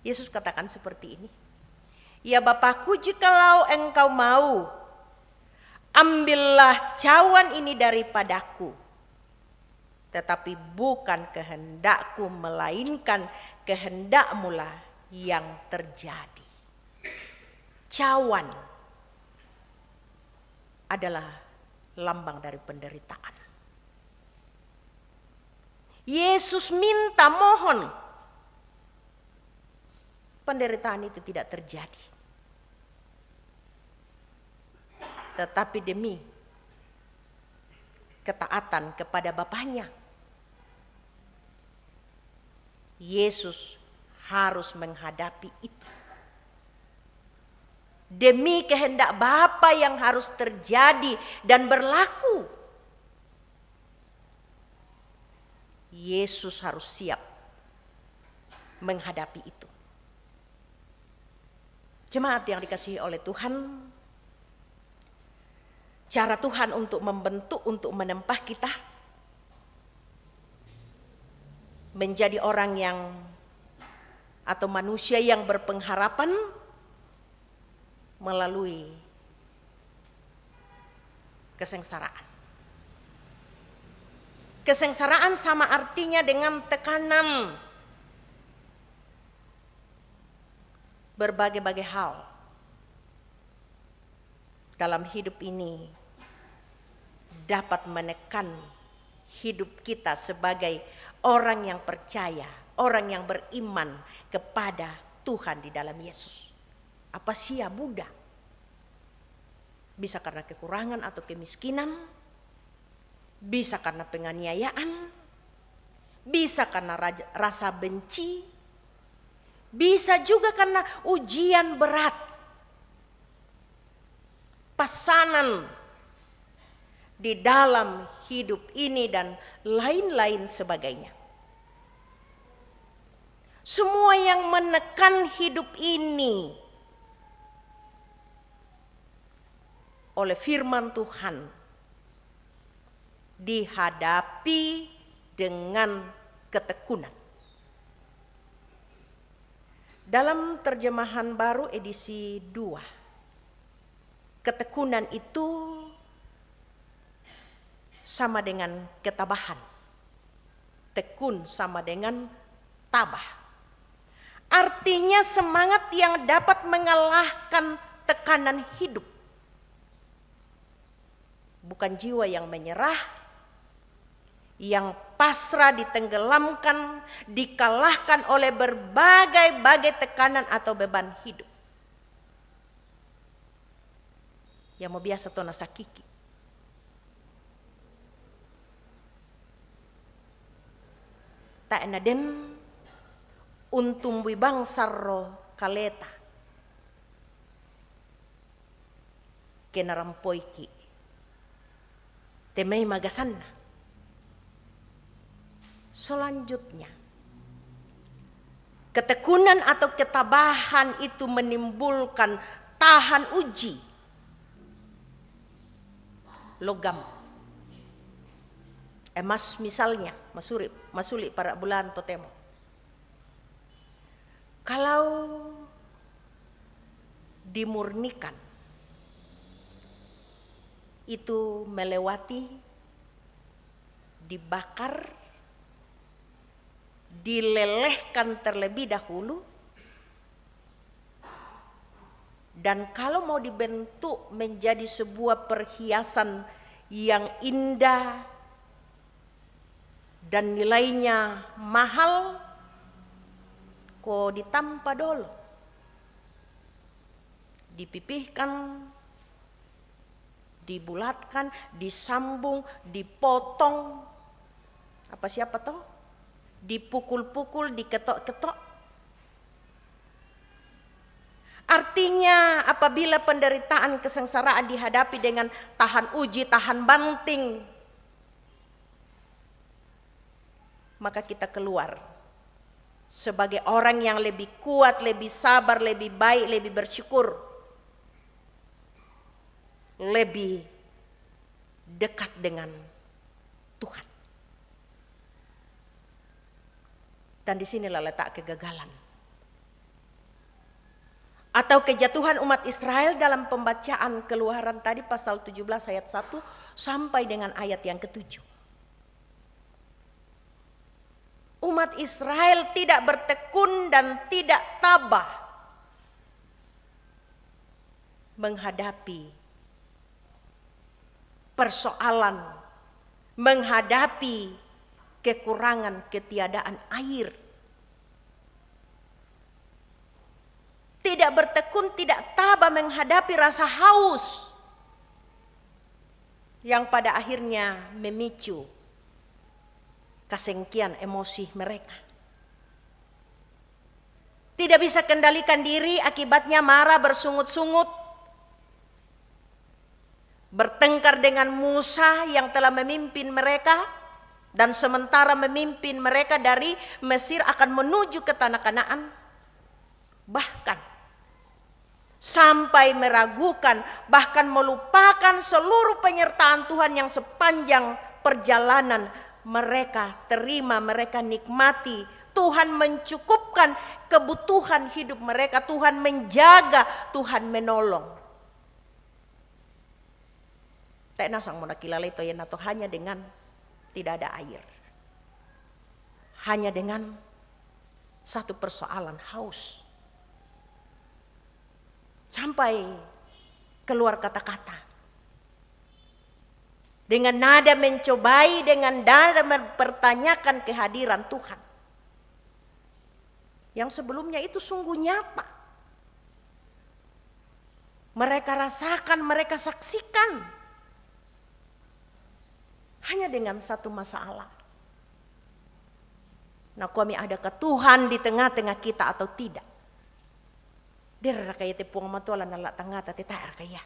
Yesus katakan seperti ini. Ya Bapakku, jikalau engkau mau, ambillah cawan ini daripadaku. Tetapi bukan kehendakku, melainkan kehendakmu lah yang terjadi. Cawan adalah lambang dari penderitaan. Yesus minta, mohon penderitaan itu tidak terjadi. Tetapi demi ketaatan kepada Bapaknya, Yesus harus menghadapi itu. Demi kehendak Bapa yang harus terjadi dan berlaku, Yesus harus siap menghadapi itu. Jemaat yang dikasihi oleh Tuhan, cara Tuhan untuk membentuk, untuk menempah kita menjadi orang yang atau manusia yang berpengharapan melalui kesengsaraan. Kesengsaraan sama artinya dengan tekanan berbagai-bagai hal dalam hidup ini dapat menekan hidup kita sebagai orang yang percaya, orang yang beriman kepada Tuhan di dalam Yesus. Apa sia Buddha? Bisa karena kekurangan atau kemiskinan, bisa karena penganiayaan, bisa karena rasa benci, bisa juga karena ujian berat, pasanan di dalam hidup ini dan lain-lain sebagainya. Semua yang menekan hidup ini oleh firman Tuhan dihadapi dengan ketekunan. Dalam terjemahan baru edisi 2, ketekunan itu sama dengan ketabahan. Tekun sama dengan tabah. Artinya semangat yang dapat mengalahkan tekanan hidup. Bukan jiwa yang menyerah, yang pasrah, ditenggelamkan, dikalahkan oleh berbagai-bagai tekanan atau beban hidup. Yang mau biasa to nasakiki. Tak enaden untumbui bangsarro kaleta kenarampoiki temei magasanna. Selanjutnya, ketekunan atau ketabahan itu menimbulkan tahan uji. Logam, emas misalnya, masuli para bulan totemo. Kalau dimurnikan, itu melewati, dibakar, dilelehkan terlebih dahulu, dan kalau mau dibentuk menjadi sebuah perhiasan yang indah dan nilainya mahal, kok ditampa dulu, dipipihkan, dibulatkan, disambung, dipotong, apa siapa toh, dipukul-pukul, diketok-ketok. Artinya apabila penderitaan kesengsaraan dihadapi dengan tahan uji, tahan banting, maka kita keluar sebagai orang yang lebih kuat, lebih sabar, lebih baik, lebih bersyukur. lebih dekat dengan Tuhan. Dan disinilah letak kegagalan atau kejatuhan umat Israel dalam pembacaan Keluaran tadi pasal 17 ayat 1 sampai dengan ayat yang ke-7. Umat Israel tidak bertekun dan tidak tabah menghadapi persoalan, menghadapi kekurangan ketiadaan air. Tidak bertekun, tidak tabah menghadapi rasa haus yang pada akhirnya memicu kesengkian emosi mereka. Tidak bisa kendalikan diri, akibatnya marah bersungut-sungut, bertengkar dengan Musa yang telah memimpin mereka, dan sementara memimpin mereka dari Mesir akan menuju ke tanah Kanaan. Bahkan sampai meragukan, bahkan melupakan seluruh penyertaan Tuhan yang sepanjang perjalanan mereka terima, mereka nikmati. Tuhan mencukupkan kebutuhan hidup mereka, Tuhan menjaga, Tuhan menolong. Tak nasang muna kilala ito yan nato hanya dengan tidak ada air. Hanya dengan satu persoalan haus. Sampai keluar kata-kata. Dengan nada mencobai, dengan nada mempertanyakan kehadiran Tuhan. Yang sebelumnya itu sungguh nyata. Mereka rasakan, mereka saksikan. Hanya dengan satu masalah. Nah, kami adakah Tuhan di tengah-tengah kita atau tidak? Dia kaya tepung matualan nalak tengah tati taer kaya.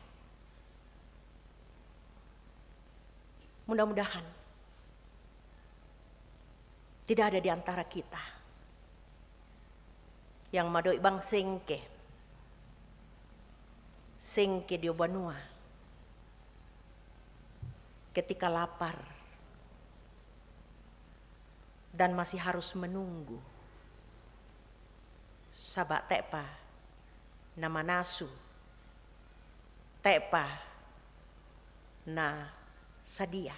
Mudah-mudahan tidak ada di antara kita yang madoi bang sengke di Obanua ketika lapar dan masih harus menunggu sabak tepa nama nasu tepa na sadia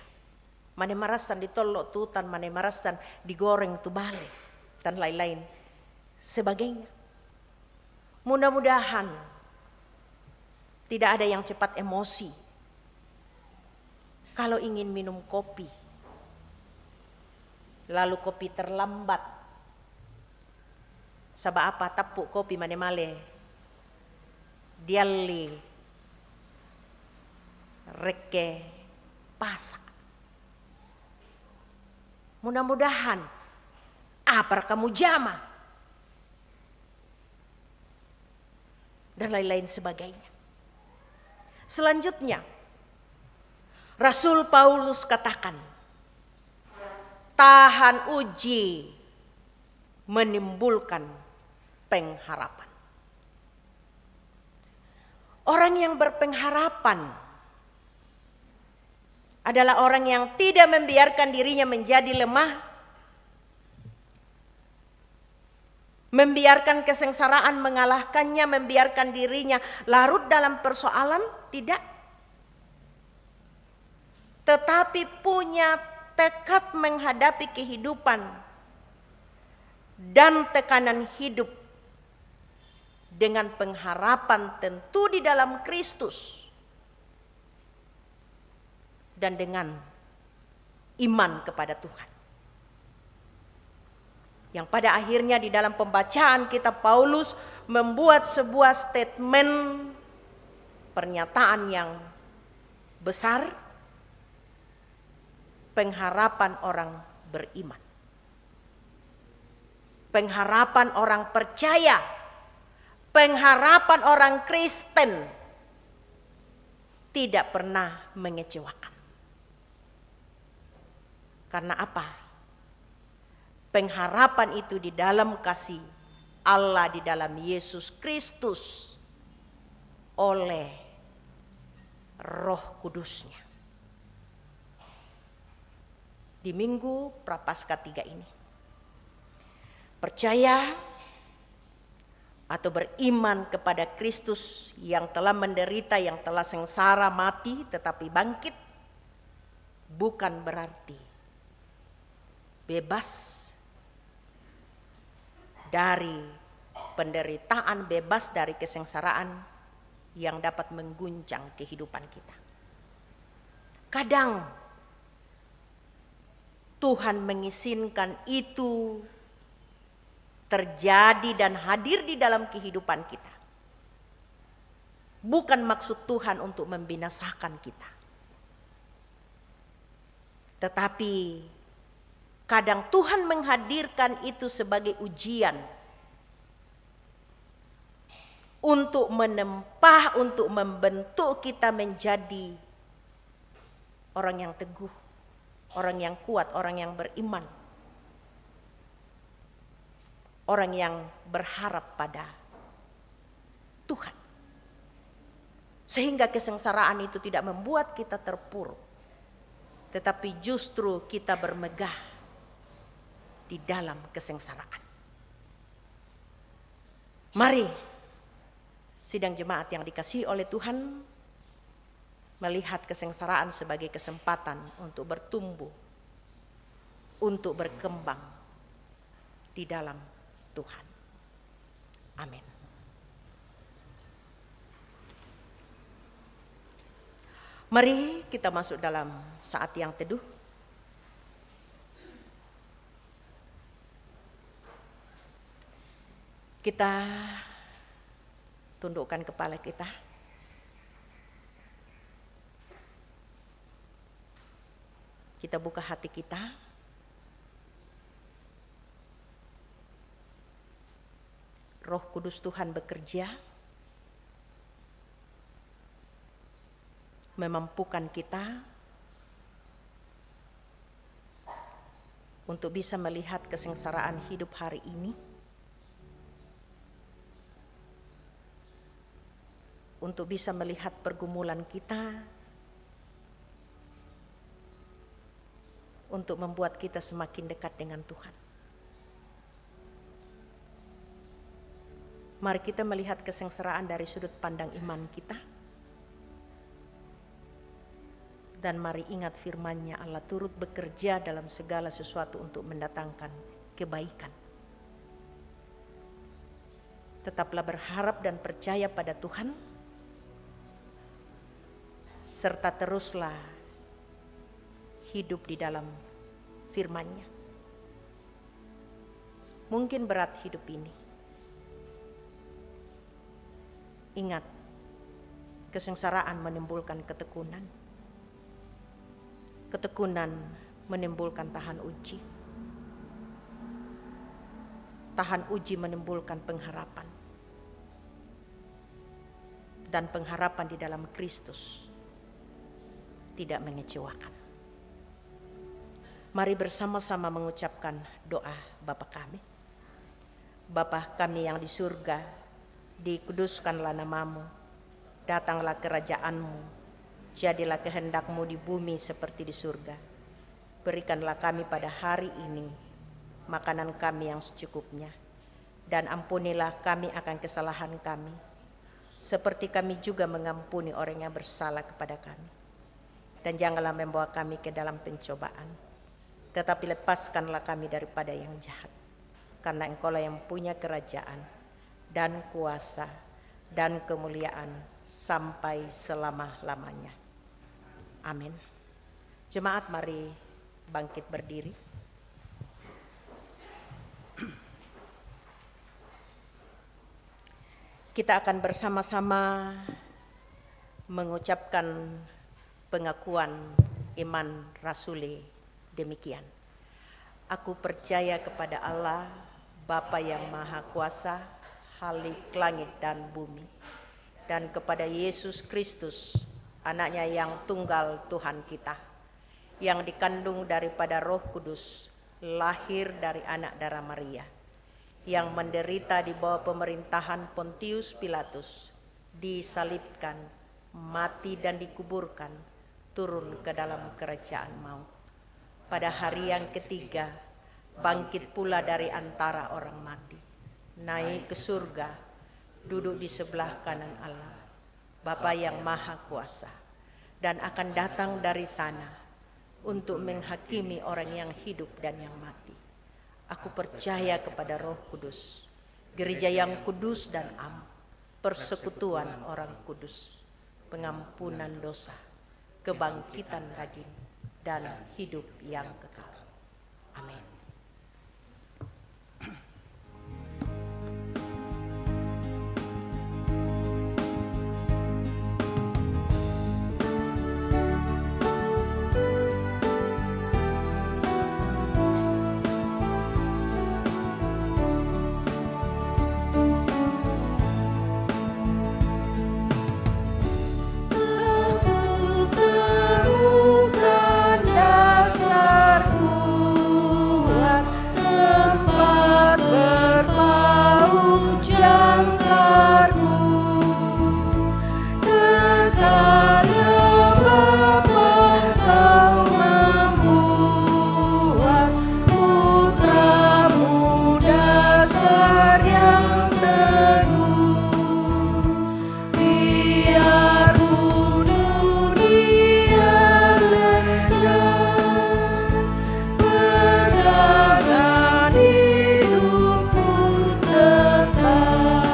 mane marasan ditolok tutan, mane marasan digoreng tu bale dan lain-lain sebagainya. Mudah-mudahan tidak ada yang cepat emosi kalau ingin minum kopi lalu kopi terlambat sabab apa tapuk kopi mane male dialli reke pasak. Mudah-mudahan apa kamu jama dan lain-lain sebagainya. Selanjutnya Rasul Paulus katakan, tahan uji menimbulkan pengharapan. Orang yang berpengharapan adalah orang yang tidak membiarkan dirinya menjadi lemah, membiarkan kesengsaraan mengalahkannya, membiarkan dirinya larut dalam persoalan, tidak. Tetapi punya tekad menghadapi kehidupan dan tekanan hidup dengan pengharapan tentu di dalam Kristus dan dengan iman kepada Tuhan. Yang pada akhirnya di dalam pembacaan kitab Paulus membuat sebuah statement, pernyataan yang besar, pengharapan orang beriman. Pengharapan orang percaya, pengharapan orang Kristen tidak pernah mengecewakan. Karena apa? Pengharapan itu di dalam kasih Allah, di dalam Yesus Kristus oleh Roh Kudus-Nya. Di Minggu Prapaskah 3 ini, percaya atau beriman kepada Kristus yang telah menderita, yang telah sengsara mati tetapi bangkit, bukan berarti bebas dari penderitaan, bebas dari kesengsaraan yang dapat mengguncang kehidupan kita. Kadang Tuhan mengizinkan itu terjadi dan hadir di dalam kehidupan kita. Bukan maksud Tuhan untuk membinasakan kita. Tetapi kadang Tuhan menghadirkan itu sebagai ujian untuk menempa, untuk membentuk kita menjadi orang yang teguh, orang yang kuat, orang yang beriman, orang yang berharap pada Tuhan. Sehingga kesengsaraan itu tidak membuat kita terpuruk, tetapi justru kita bermegah di dalam kesengsaraan. Mari sidang jemaat yang dikasihi oleh Tuhan, melihat kesengsaraan sebagai kesempatan untuk bertumbuh, untuk berkembang di dalam Tuhan. Amin. Mari kita masuk dalam saat yang teduh. Kita tundukkan kepala kita. Kita buka hati kita. Roh Kudus Tuhan bekerja, memampukan kita untuk bisa melihat kesengsaraan hidup hari ini, untuk bisa melihat pergumulan kita, untuk membuat kita semakin dekat dengan Tuhan. Mari kita melihat kesengsaraan dari sudut pandang iman kita. Dan mari ingat firman-Nya, Allah turut bekerja dalam segala sesuatu untuk mendatangkan kebaikan. Tetaplah berharap dan percaya pada Tuhan, serta teruslah hidup di dalam firman-Nya. Mungkin berat hidup ini. Ingat, kesengsaraan menimbulkan ketekunan. Ketekunan menimbulkan tahan uji. Tahan uji menimbulkan pengharapan. Dan pengharapan di dalam Kristus tidak mengecewakan. Mari bersama-sama mengucapkan doa Bapa kami. Bapa kami yang di surga, dikuduskanlah namamu, datanglah kerajaanmu, jadilah kehendak-Mu di bumi seperti di surga. Berikanlah kami pada hari ini makanan kami yang secukupnya, dan ampunilah kami akan kesalahan kami, seperti kami juga mengampuni orang yang bersalah kepada kami. Dan janganlah membawa kami ke dalam pencobaan, tetapi lepaskanlah kami daripada yang jahat. Karena Engkau-lah yang punya kerajaan dan kuasa dan kemuliaan sampai selama-lamanya. Amin. Jemaat, mari bangkit berdiri. Kita akan bersama-sama mengucapkan pengakuan iman rasuli demikian. Aku percaya kepada Allah, Bapa yang Maha Kuasa, Khalik langit dan bumi, dan kepada Yesus Kristus, Anaknya yang tunggal Tuhan kita, yang dikandung daripada Roh Kudus, lahir dari anak darah Maria, yang menderita di bawah pemerintahan Pontius Pilatus, disalibkan, mati dan dikuburkan, turun ke dalam kerajaan maut. Pada hari yang ketiga, bangkit pula dari antara orang mati, naik ke surga, duduk di sebelah kanan Allah, Bapa yang Maha Kuasa, dan akan datang dari sana untuk menghakimi orang yang hidup dan yang mati. Aku percaya kepada Roh Kudus, gereja yang kudus dan am, persekutuan orang kudus, pengampunan dosa, kebangkitan daging, dan hidup yang kekal. Amin. Temukan dasar kuat, tempat berpaut jangkarku, kekal Bapa Kau membuat putramu dasar yang teguh. Biarpun dunia lenyap, pegangan hidupku tetap.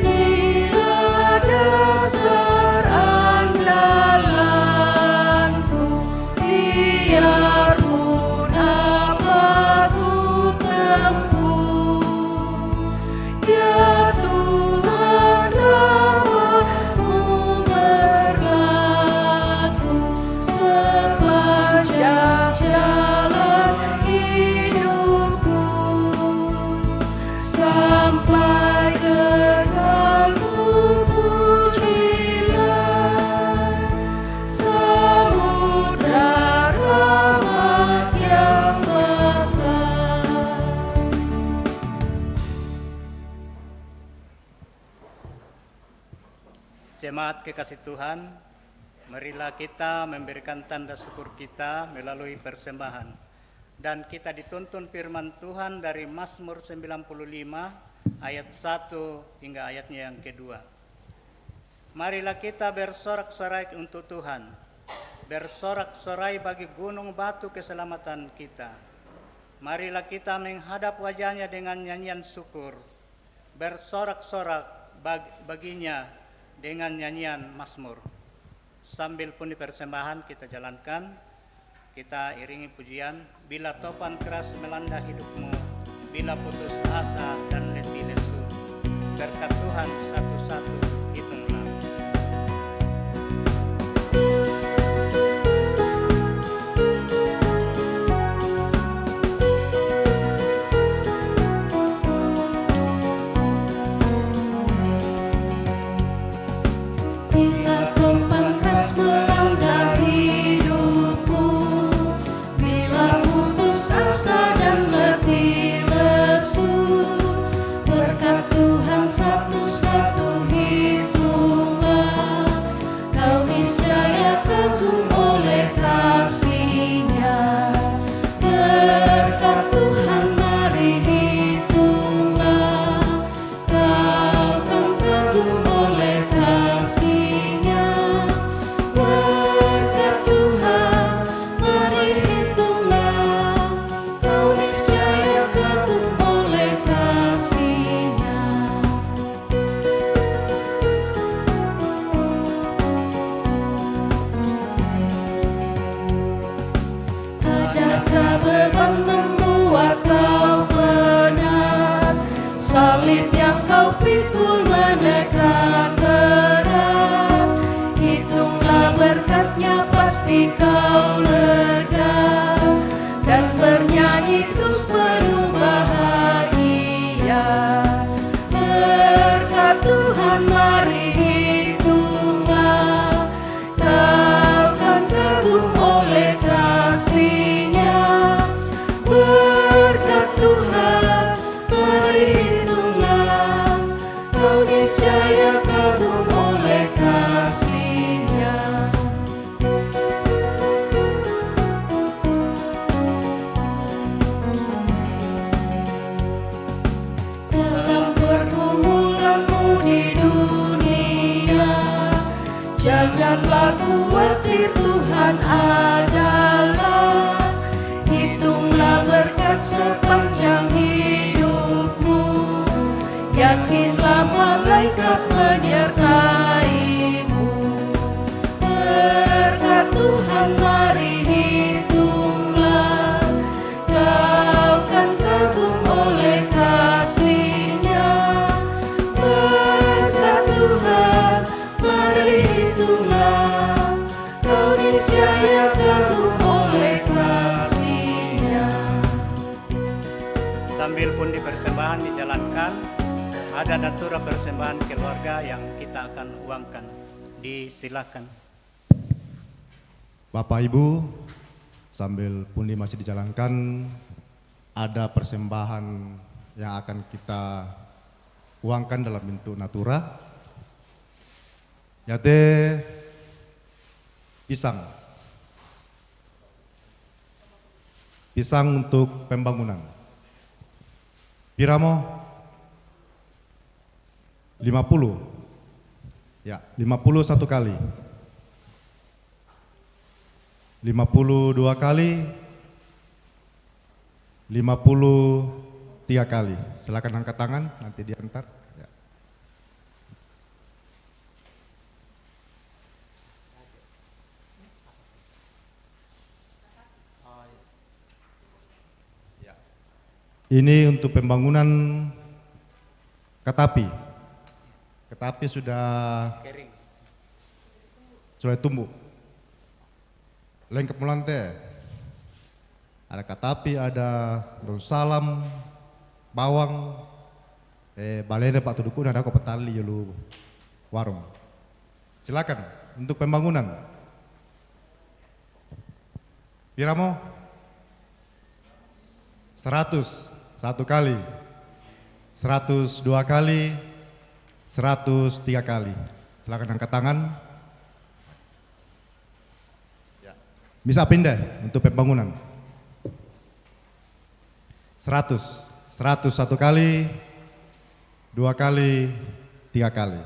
Inilah dasar andalanku, biarpun apa ku tempuh. Ya Tuhan, rahmat-Mu berlaku sepanjang jalan hidupku, sampai kekal ku pujilah samudra rahmat yang kekal. Jemaat kekasih Tuhan, marilah kita memberikan tanda syukur kita melalui persembahan. Dan kita dituntun firman Tuhan dari Mazmur 95 ayat 1 hingga ayatnya yang kedua. Marilah kita bersorak-sorai untuk Tuhan, bersorak-sorai bagi gunung batu keselamatan kita. Marilah kita menghadap wajahnya dengan nyanyian syukur, bersorak-sorak baginya dengan nyanyian Mazmur. Sambil pun di persembahan kita jalankan, kita iringi pujian, bila topan keras melanda hidupmu, bila putus asa dan letih lesu, berkat Tuhan satu-satu hitunglah. Bila topan keras melanda hidupku, bila putus asa dan letih lesu, berkat Tuhan satu niscaya kagum oleh kasih-Nya. Dalam pergumulanmu di dunia, janganlah khawatir, Tuhan adalah. Hitunglah berkat sepanjang hidupmu, yakinlah malaikat menyertaimu. Berkat Tuhan mari hitunglah, kau kan kagum oleh kasih-Nya. Berkat Tuhan mari hitunglah, kau niscaya kagum oleh kasih-Nya. Sambil pundi persembahan dijalankan, ada natura persembahan keluarga yang kita akan uangkan. Disilakan. Bapak Ibu, sambil pundi masih dijalankan, ada persembahan yang akan kita uangkan dalam bentuk natura, yaitu pisang. Pisang untuk pembangunan. Piramo 50. Ya, 50 satu kali. 52 kali, 53 kali. Silakan angkat tangan, nanti diantar. Ya. Ini untuk pembangunan Katapi. Katapi sudah tumbuh. Lengkap melantai. Ada katapi, ada daun salam, bawang, balena Pak Tuduku, ada kok petali lu warung. Silakan untuk pembangunan. Piramo 100 satu kali, 102 kali, 103 kali. Silakan angkat tangan. Bisa pindah untuk pembangunan. 100 satu kali, 2 kali, 3 kali.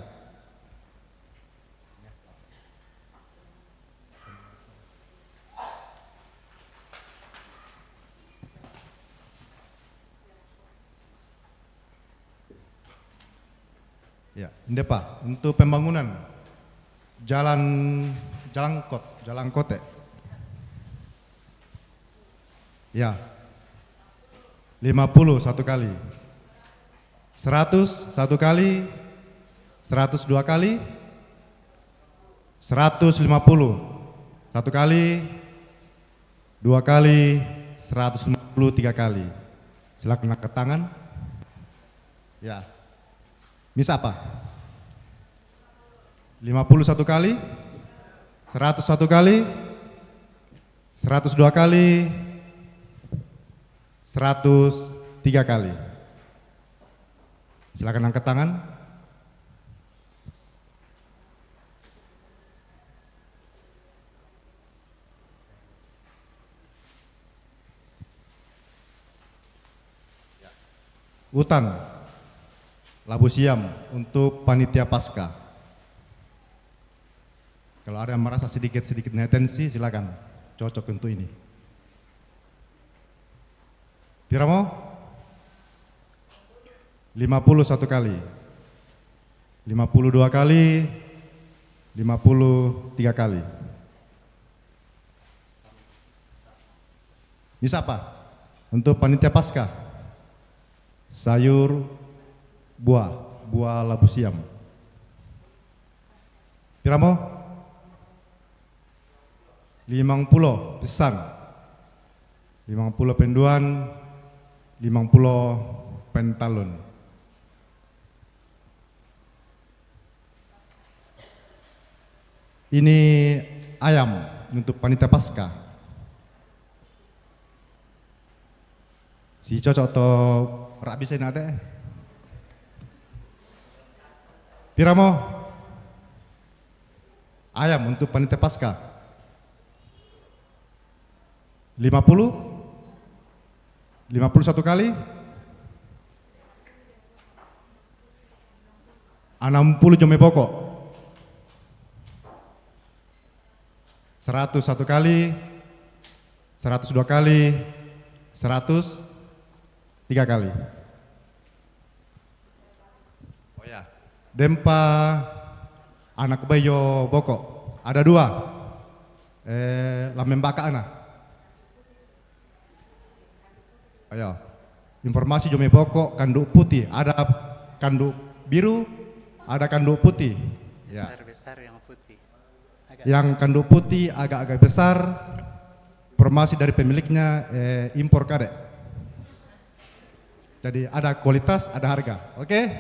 Ya, ini Pak, untuk pembangunan jalan kote. Ya, 50 satu kali, 100 satu kali, 102 kali, 150 satu kali, 2 kali, 153 kali. Silakan angkat tangan. Ya, bisa apa? 50 satu kali, 100 satu kali, 102 kali, 103 kali. Silakan angkat tangan. Hutan Labu Siam untuk panitia Pasca. Kalau ada yang merasa sedikit netensi, silakan, cocok untuk ini. Piramo 50 satu kali, 52 kali, 53 kali. Bisa apa? Untuk panitia Pasca, sayur buah labu siam. Piramo 50 pisang, 50 penduan, 50 pentalon. Ini ayam untuk panitia Pasca. Si cocok atau rak bisa ada? Piramo? Ayam untuk panitia pasca. 50? 51 kali? 60 jome pokok. 101 kali, 102 kali, 103 kali. Oh ya, dempa anak bayo bokok. Ada 2. Lamembaka anak. Ayo, informasi jome pokok kanduk putih. Ada kanduk biru, ada kanduk putih. Ya. Besar-besar yang putih. Yang kanduk putih agak-agak besar. Informasi dari pemiliknya impor kadek. Jadi ada kualitas, ada harga. Oke?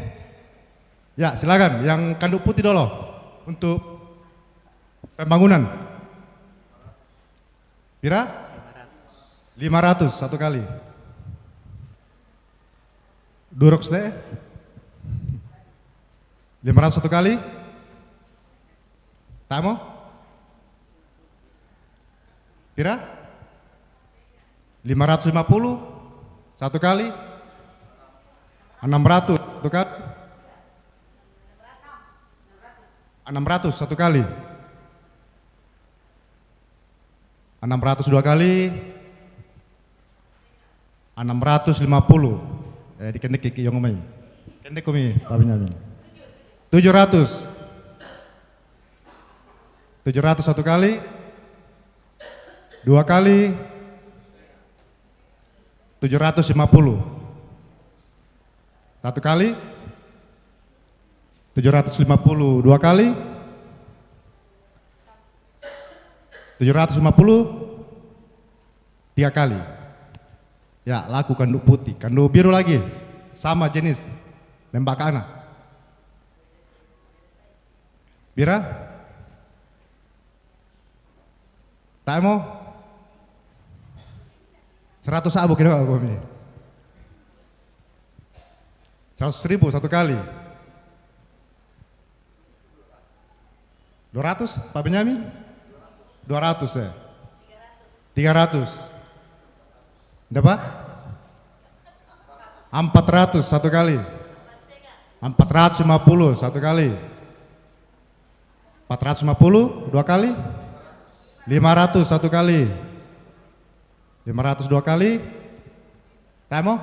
Ya, silakan. Yang kanduk putih dulu untuk pembangunan. Pira? 500 satu kali. Durox deh. 500 satu kali. Tamo? Pira? 550 satu kali. 600 satu kali. 600 satu kali. 600 dua kali. 650. Dikendek kiki yang ngomong. Kendek kumi, Pak Benyamin. 700. 700 satu kali. 2 kali. 750. Satu kali. 750 2 kali. 750 3 kali. Ya, laku kanduk putih. Kanduk biru lagi. Sama jenis. Lembaka anak. Bira? Tak mau? 100 abu kira aku ini. 100.000 satu kali. 200 Pak Benyamin? 200 ya? 300. Berapa? 400 satu kali. 450 satu kali. 450 2 kali. 500 satu kali. 500 2 kali. Tamo?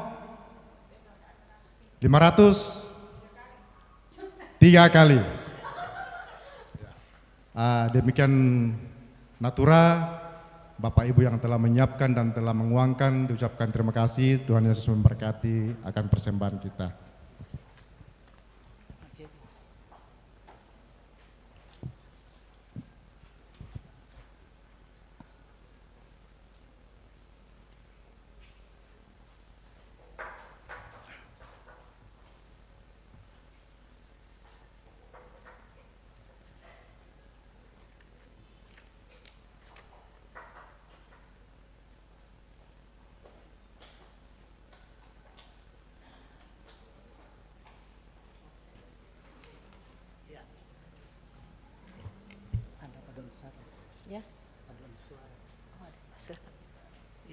500 3 kali. Demikian Natura, Bapak Ibu yang telah menyiapkan dan telah menguangkan, diucapkan terima kasih. Tuhan Yesus memberkati akan persembahan kita.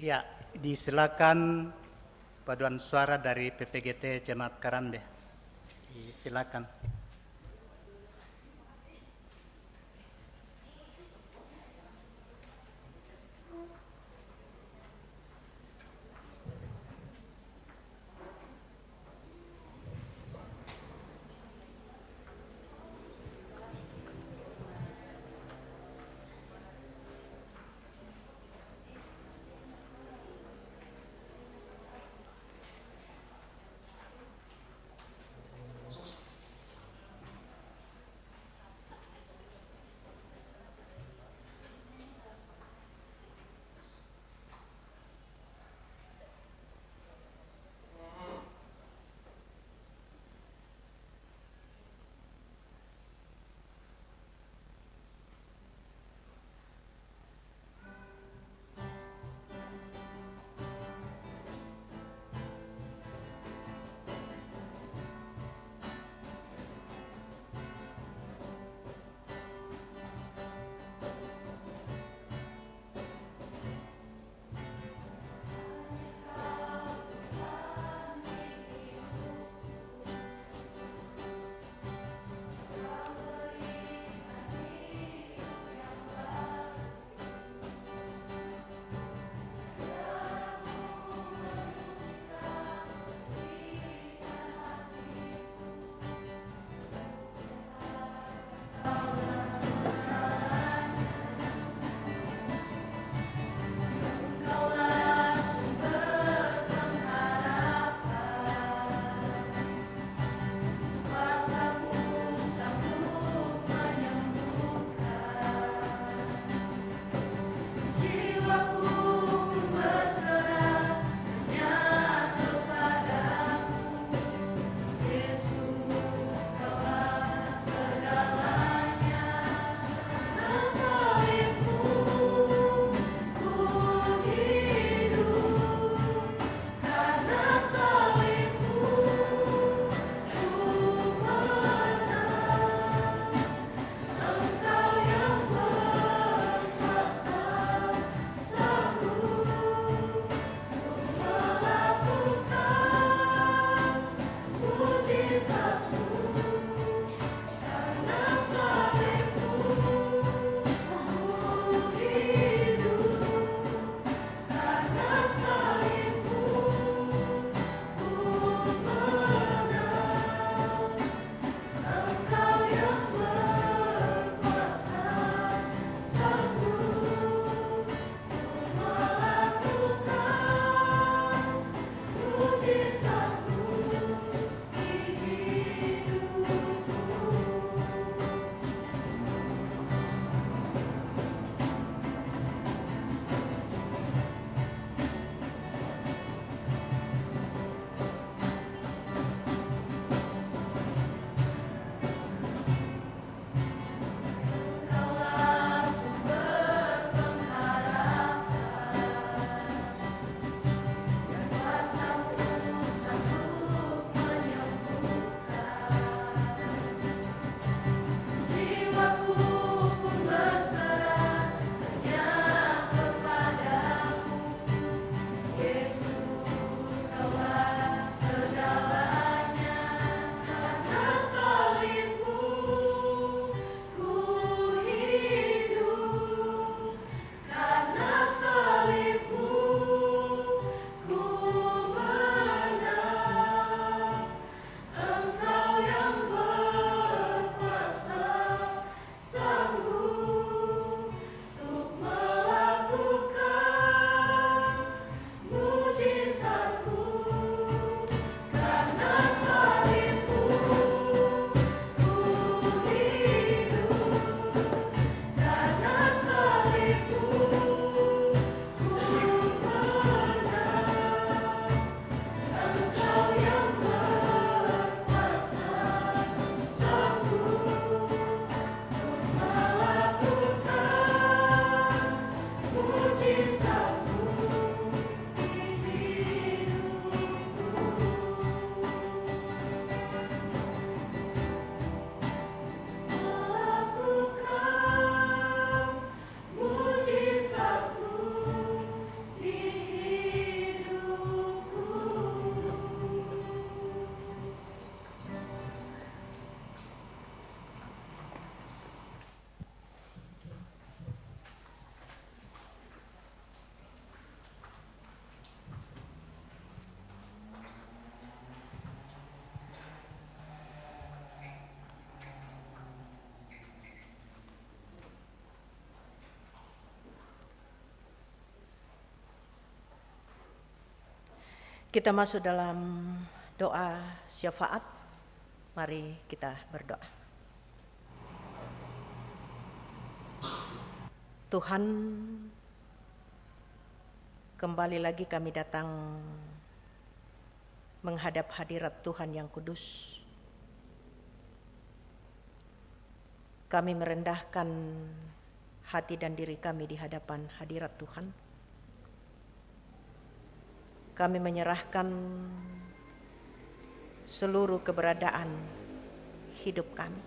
Ya, disilakan paduan suara dari PPGT Jemaat Karambe. Silakan. Kita masuk dalam doa syafaat. Mari kita berdoa. Tuhan, kembali lagi kami datang menghadap hadirat Tuhan yang kudus. Kami merendahkan hati dan diri kami di hadapan hadirat Tuhan. Kami menyerahkan seluruh keberadaan hidup kami.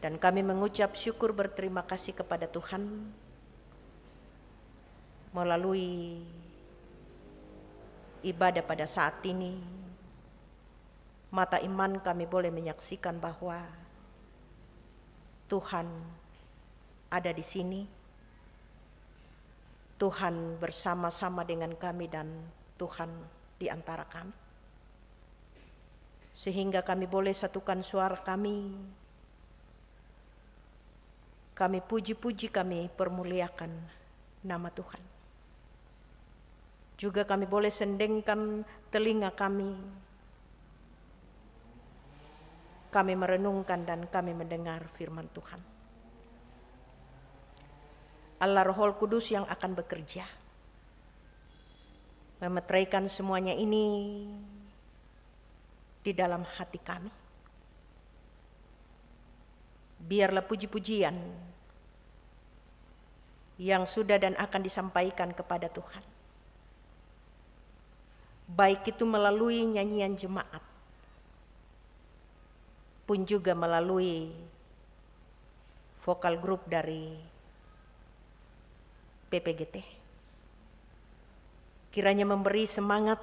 Dan kami mengucap syukur berterima kasih kepada Tuhan melalui ibadah pada saat ini. Mata iman kami boleh menyaksikan bahwa Tuhan ada di sini. Tuhan bersama-sama dengan kami dan Tuhan di antara kami. Sehingga kami boleh satukan suara kami. Kami puji-puji, kami permuliakan nama Tuhan. Juga kami boleh sendengkan telinga kami. Kami merenungkan dan kami mendengar firman Tuhan. Allah Roh Kudus yang akan bekerja, memeteraikan semuanya ini di dalam hati kami. Biarlah puji-pujian yang sudah dan akan disampaikan kepada Tuhan, baik itu melalui nyanyian jemaat, pun juga melalui vokal grup dari PPGT. Kiranya memberi semangat,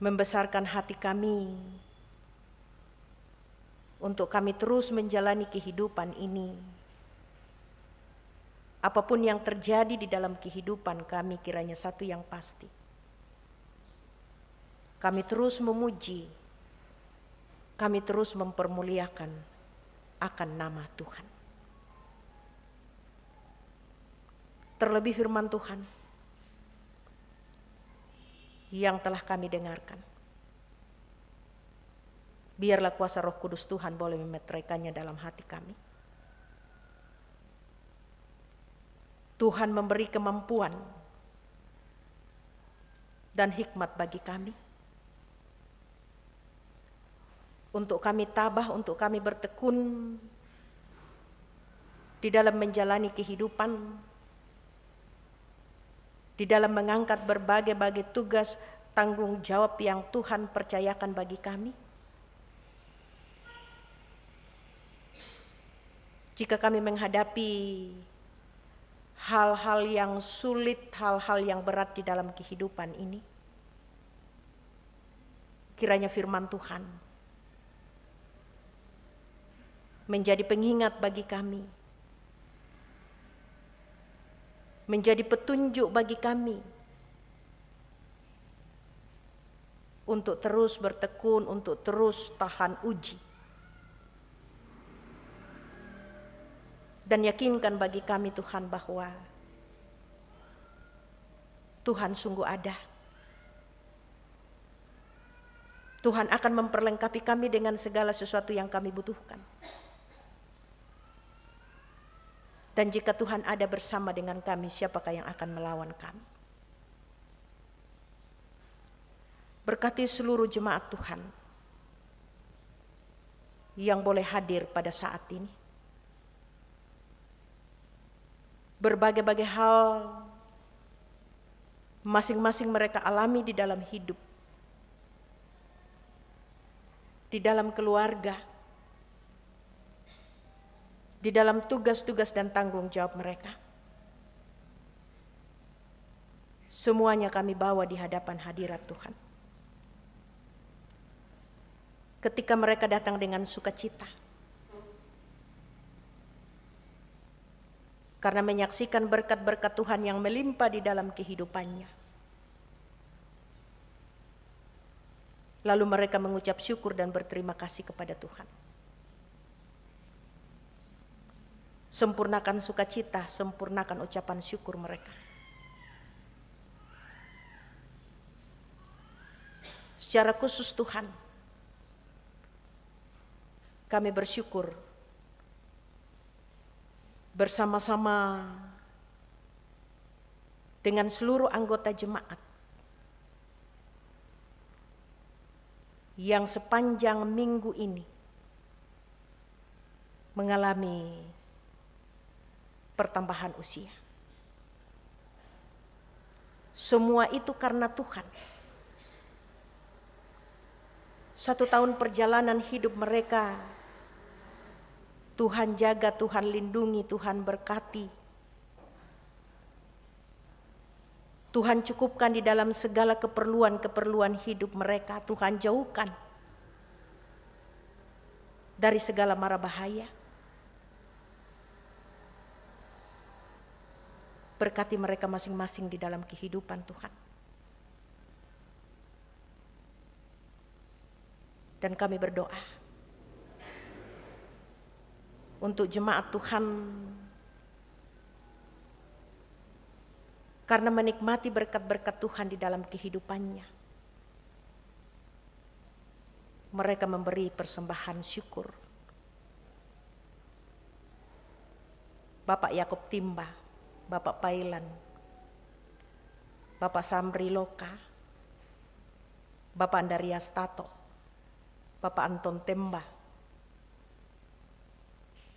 membesarkan hati kami untuk kami terus menjalani kehidupan ini. Apapun yang terjadi di dalam kehidupan kami, kiranya satu yang pasti, kami terus memuji, kami terus mempermuliakan akan nama Tuhan. Terlebih firman Tuhan yang telah kami dengarkan, biarlah kuasa Roh Kudus Tuhan boleh memeteraikannya dalam hati kami. Tuhan memberi kemampuan dan hikmat bagi kami, untuk kami tabah, untuk kami bertekun di dalam menjalani kehidupan, di dalam mengangkat berbagai-bagai tugas tanggung jawab yang Tuhan percayakan bagi kami. Jika kami menghadapi hal-hal yang sulit, hal-hal yang berat di dalam kehidupan ini, kiranya firman Tuhan menjadi pengingat bagi kami, menjadi petunjuk bagi kami untuk terus bertekun, untuk terus tahan uji. Dan yakinkan bagi kami Tuhan bahwa Tuhan sungguh ada. Tuhan akan memperlengkapi kami dengan segala sesuatu yang kami butuhkan. Dan jika Tuhan ada bersama dengan kami, siapakah yang akan melawan kami? Berkati seluruh jemaat Tuhan yang boleh hadir pada saat ini. Berbagai-bagai hal masing-masing mereka alami di dalam hidup, di dalam keluarga, di dalam tugas-tugas dan tanggung jawab mereka. Semuanya kami bawa di hadapan hadirat Tuhan. Ketika mereka datang dengan sukacita, karena menyaksikan berkat-berkat Tuhan yang melimpah di dalam kehidupannya. Lalu mereka mengucap syukur dan berterima kasih kepada Tuhan. Sempurnakan sukacita, sempurnakan ucapan syukur mereka. Secara khusus Tuhan, kami bersyukur bersama-sama dengan seluruh anggota jemaat yang sepanjang minggu ini mengalami pertambahan usia. Semua itu karena Tuhan. 1 tahun perjalanan hidup mereka, Tuhan jaga, Tuhan lindungi, Tuhan berkati. Tuhan cukupkan di dalam segala keperluan-keperluan hidup mereka. Tuhan jauhkan dari segala mara bahaya. Berkati mereka masing-masing di dalam kehidupan Tuhan. Dan kami berdoa untuk jemaat Tuhan, karena menikmati berkat-berkat Tuhan di dalam kehidupannya. Mereka memberi persembahan syukur. Bapak Yakob Timba, Bapak Pailan, Bapak Samri Loka, Bapak Andarias Tato, Bapak Anton Temba,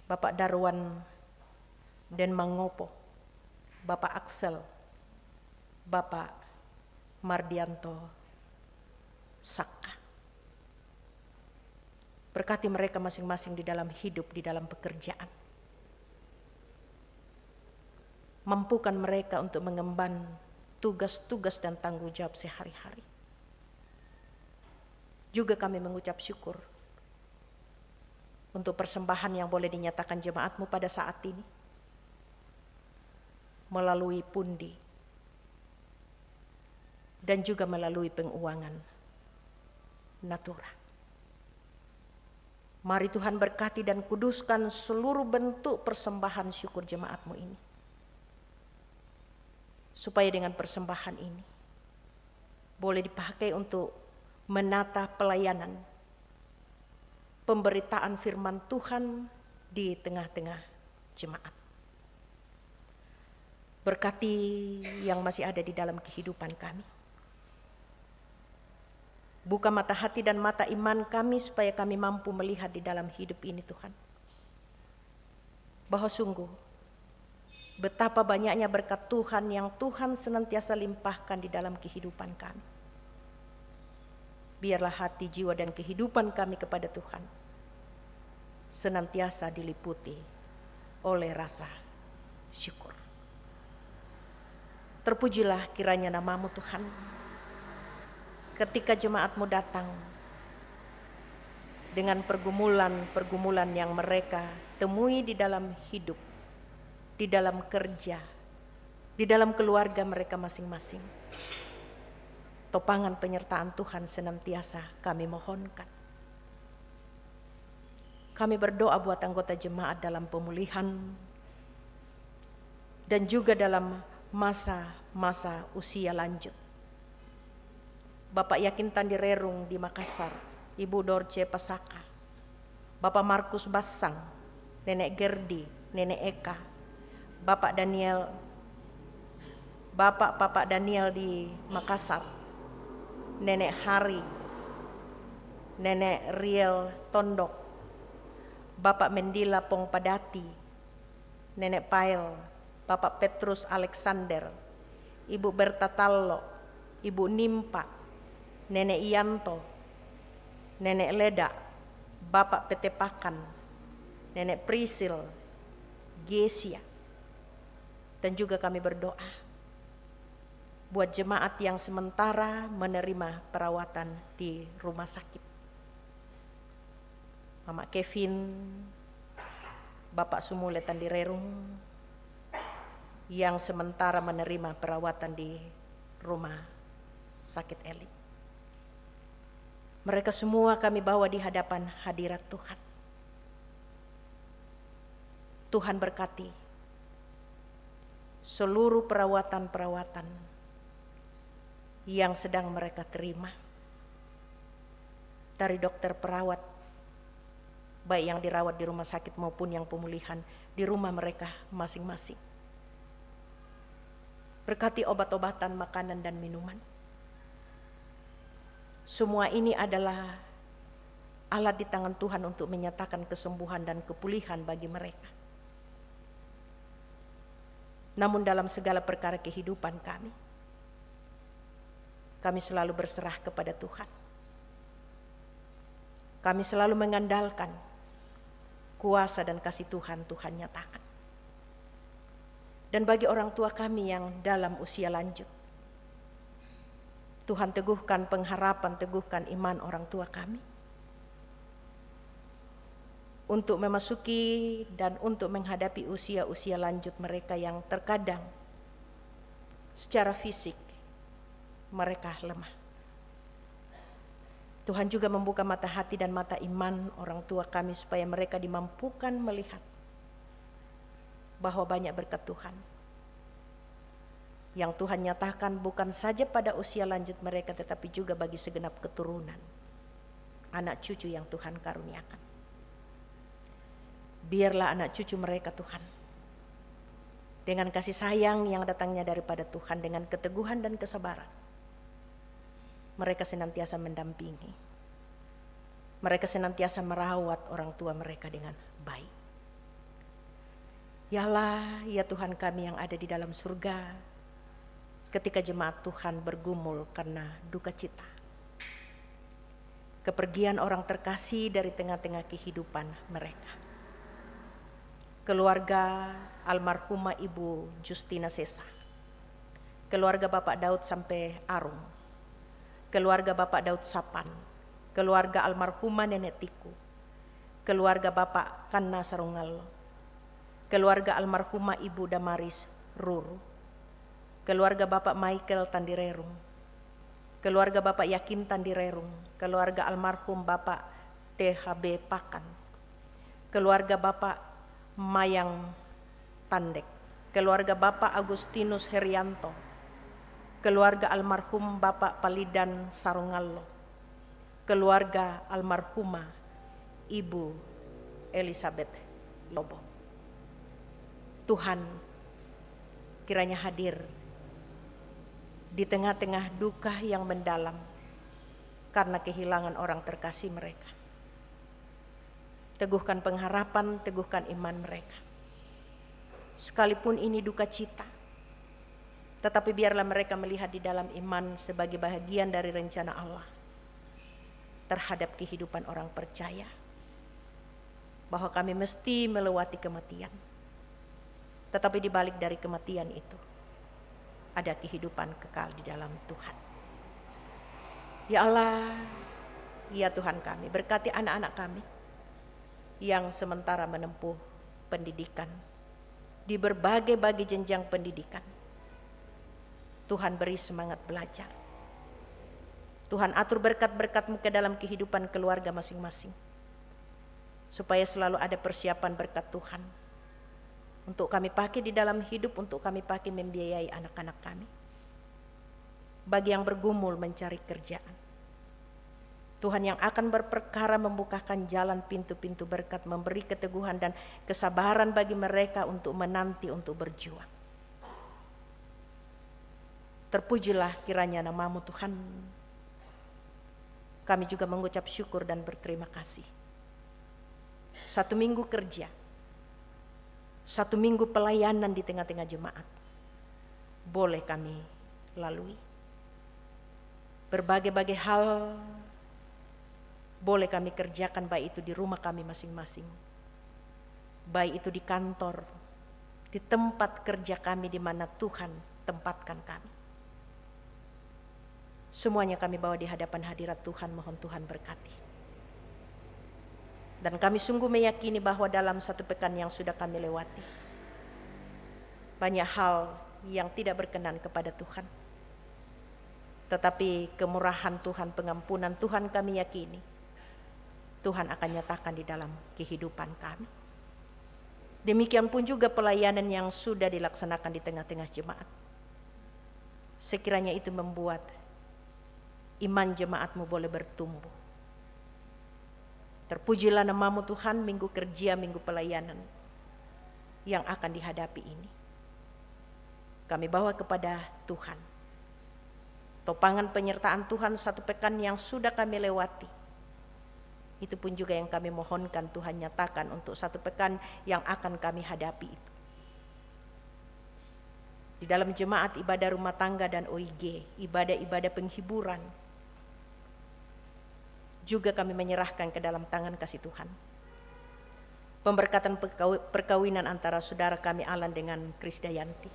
Bapak Darwan Den Mangopo, Bapak Axel, Bapak Mardianto Saka. Berkati mereka masing-masing di dalam hidup, di dalam pekerjaan. Mampukan mereka untuk mengemban tugas-tugas dan tanggung jawab sehari-hari. Juga kami mengucap syukur untuk persembahan yang boleh dinyatakan jemaatmu pada saat ini melalui pundi dan juga melalui penguangan natura. Mari Tuhan berkati dan kuduskan seluruh bentuk persembahan syukur jemaatmu ini, supaya dengan persembahan ini boleh dipakai untuk menata pelayanan pemberitaan firman Tuhan di tengah-tengah jemaat. Berkati yang masih ada di dalam kehidupan kami. Buka mata hati dan mata iman kami supaya kami mampu melihat di dalam hidup ini Tuhan, bahwa sungguh betapa banyaknya berkat Tuhan yang Tuhan senantiasa limpahkan di dalam kehidupan kami. Biarlah hati, jiwa, dan kehidupan kami kepada Tuhan senantiasa diliputi oleh rasa syukur. Terpujilah kiranya nama-Mu Tuhan, ketika jemaat-Mu datang dengan pergumulan-pergumulan yang mereka temui di dalam hidup, di dalam kerja, di dalam keluarga mereka masing-masing. Topangan penyertaan Tuhan senantiasa kami mohonkan. Kami berdoa buat anggota jemaat dalam pemulihan dan juga dalam masa-masa usia lanjut. Bapak Yakin Tandirerung di Makassar, Ibu Dorce Pasaka, Bapak Markus Basang, Nenek Gerdi, Nenek Eka, Bapak Daniel di Makassar, Nenek Hari, Nenek Riel Tondok, Bapak Mendila Pongpadati, Nenek Pail, Bapak Petrus Alexander, Ibu Berta Tallo, Ibu Nimpa, Nenek Ianto, Nenek Leda, Bapak Petepakan, Nenek Prisil, Gesia. Dan juga kami berdoa buat jemaat yang sementara menerima perawatan di rumah sakit. Mama Kevin, Bapak Sumule Tandirerung yang sementara menerima perawatan di rumah sakit elit. Mereka semua kami bawa di hadapan hadirat Tuhan. Tuhan berkati seluruh perawatan-perawatan yang sedang mereka terima. dari dokter perawat, baik yang dirawat di rumah sakit maupun yang pemulihan di rumah mereka masing-masing. Berkati obat-obatan, makanan, dan minuman. Semua ini adalah alat di tangan Tuhan untuk menyatakan kesembuhan dan kepulihan bagi mereka. Namun dalam segala perkara kehidupan kami selalu berserah kepada Tuhan. Kami selalu mengandalkan kuasa dan kasih Tuhan nyatakan. Dan bagi orang tua kami yang dalam usia lanjut, Tuhan teguhkan pengharapan, teguhkan iman orang tua kami untuk memasuki dan untuk menghadapi usia-usia lanjut mereka yang terkadang secara fisik mereka lemah. Tuhan juga membuka mata hati dan mata iman orang tua kami supaya mereka dimampukan melihat bahwa banyak berkat Tuhan yang Tuhan nyatakan bukan saja pada usia lanjut mereka, tetapi juga bagi segenap keturunan, anak cucu yang Tuhan karuniakan. Biarlah anak cucu mereka Tuhan, dengan kasih sayang yang datangnya daripada Tuhan, dengan keteguhan dan kesabaran, mereka senantiasa mendampingi. Mereka senantiasa merawat orang tua mereka dengan baik. Ya Allah, ya Tuhan kami yang ada di dalam surga, ketika jemaat Tuhan bergumul karena duka cita, kepergian orang terkasih dari tengah-tengah kehidupan mereka. Keluarga almarhumah Ibu Justina Sesa, keluarga Bapak Daud sampai Arum, keluarga Bapak Daud Sapan, keluarga almarhumah Nenek Tiku, keluarga Bapak Kanna Sarungallo, keluarga almarhumah Ibu Damaris Ruru, keluarga Bapak Michael Tandirerung, keluarga Bapak Yakin Tandirerung, keluarga almarhum Bapak THB Pakan, keluarga Bapak Mayang Tandek, keluarga Bapak Agustinus Herianto, keluarga almarhum Bapak Palidan Sarungallo, keluarga almarhumah Ibu Elizabeth Lobo. Tuhan kiranya hadir di tengah-tengah duka yang mendalam karena kehilangan orang terkasih mereka. Teguhkan pengharapan, teguhkan iman mereka. Sekalipun ini duka cita, tetapi biarlah mereka melihat di dalam iman sebagai bahagian dari rencana Allah terhadap kehidupan orang percaya, bahwa kami mesti melewati kematian, tetapi di balik dari kematian itu ada kehidupan kekal di dalam Tuhan. Ya Allah, ya Tuhan kami, berkati anak-anak kami yang sementara menempuh pendidikan di berbagai jenjang pendidikan. Tuhan beri semangat belajar. Tuhan atur berkat-berkat-Mu ke dalam kehidupan keluarga masing-masing, supaya selalu ada persiapan berkat Tuhan untuk kami pakai di dalam hidup, untuk kami pakai membiayai anak-anak kami. Bagi yang bergumul mencari kerjaan, Tuhan yang akan berperkara membukakan jalan pintu-pintu berkat, memberi keteguhan dan kesabaran bagi mereka untuk menanti, untuk berjuang. Terpujilah kiranya nama-Mu Tuhan. Kami juga mengucap syukur dan berterima kasih. 1 minggu kerja, 1 minggu pelayanan di tengah-tengah jemaat boleh kami lalui. Berbagai-bagai hal boleh kami kerjakan, baik itu di rumah kami masing-masing, baik itu di kantor, di tempat kerja kami di mana Tuhan tempatkan kami. Semuanya kami bawa di hadapan hadirat Tuhan, mohon Tuhan berkati. Dan kami sungguh meyakini bahwa dalam 1 pekan yang sudah kami lewati, banyak hal yang tidak berkenan kepada Tuhan. Tetapi kemurahan Tuhan, pengampunan Tuhan kami yakini Tuhan akan nyatakan di dalam kehidupan kami. Demikian pun juga pelayanan yang sudah dilaksanakan di tengah-tengah jemaat. Sekiranya itu membuat iman jemaat-Mu boleh bertumbuh. Terpujilah nama-Mu Tuhan, minggu kerja, minggu pelayanan yang akan dihadapi ini. Kami bawa kepada Tuhan. Topangan penyertaan Tuhan satu pekan yang sudah kami lewati. Itu pun juga yang kami mohonkan Tuhan nyatakan untuk satu pekan yang akan kami hadapi itu. Di dalam jemaat ibadah rumah tangga dan OIG, ibadah-ibadah penghiburan, juga kami menyerahkan ke dalam tangan kasih Tuhan. Pemberkatan perkawinan antara saudara kami Alan dengan Krisdayanti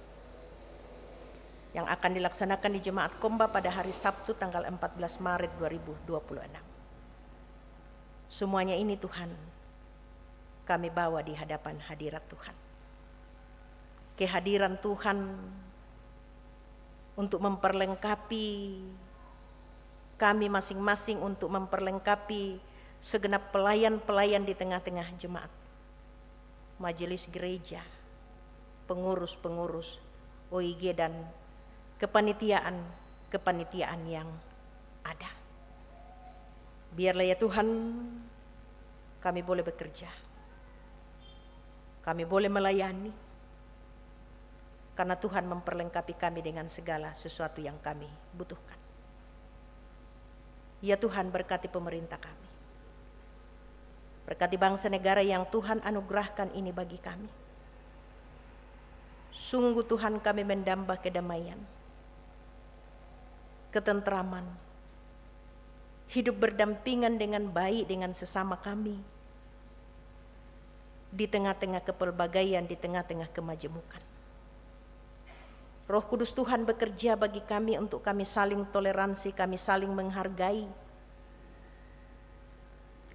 yang akan dilaksanakan di Jemaat Komba pada hari Sabtu tanggal 14 Maret 2026. Semuanya ini Tuhan, kami bawa di hadapan hadirat Tuhan. Kehadiran Tuhan untuk memperlengkapi kami masing-masing, untuk memperlengkapi segenap pelayan-pelayan di tengah-tengah jemaat, majelis gereja, pengurus-pengurus OIG dan kepanitiaan yang ada. Biarlah ya Tuhan, kami boleh bekerja, kami boleh melayani, karena Tuhan memperlengkapi kami dengan segala sesuatu yang kami butuhkan. Ya Tuhan, berkati pemerintah kami, berkati bangsa negara yang Tuhan anugerahkan ini bagi kami. Sungguh Tuhan, kami mendamba kedamaian, ketentraman, hidup berdampingan dengan baik dengan sesama kami, di tengah-tengah kepelbagaian, di tengah-tengah kemajemukan. Roh Kudus Tuhan bekerja bagi kami untuk kami saling toleransi, kami saling menghargai,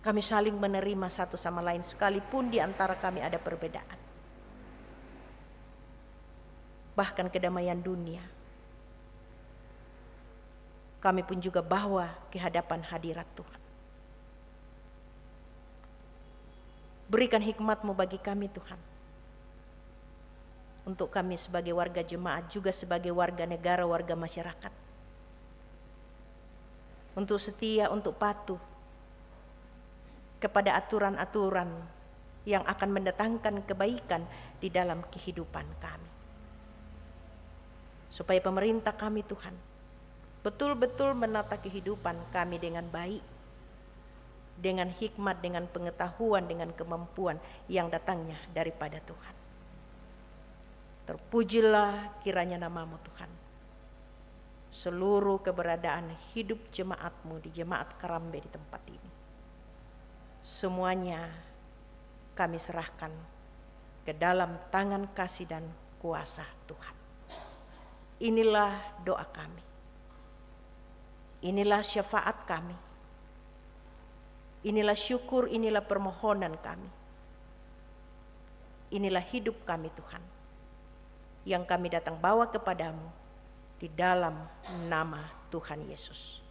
kami saling menerima satu sama lain sekalipun di antara kami ada perbedaan. Bahkan kedamaian dunia, kami pun juga bawa ke hadapan hadirat Tuhan. Berikan hikmat-Mu bagi kami Tuhan, untuk kami sebagai warga jemaat, juga sebagai warga negara, warga masyarakat, untuk setia, untuk patuh kepada aturan-aturan yang akan mendatangkan kebaikan di dalam kehidupan kami. Supaya pemerintah kami Tuhan betul-betul menata kehidupan kami dengan baik, dengan hikmat, dengan pengetahuan, dengan kemampuan yang datangnya daripada Tuhan. Terpujilah kiranya nama-Mu Tuhan. Seluruh keberadaan hidup jemaat-Mu di Jemaat Karambe di tempat ini, semuanya kami serahkan ke dalam tangan kasih dan kuasa Tuhan. Inilah doa kami, inilah syafaat kami, inilah syukur, inilah permohonan kami, inilah hidup kami Tuhan, yang kami datang bawa kepadamu di dalam nama Tuhan Yesus.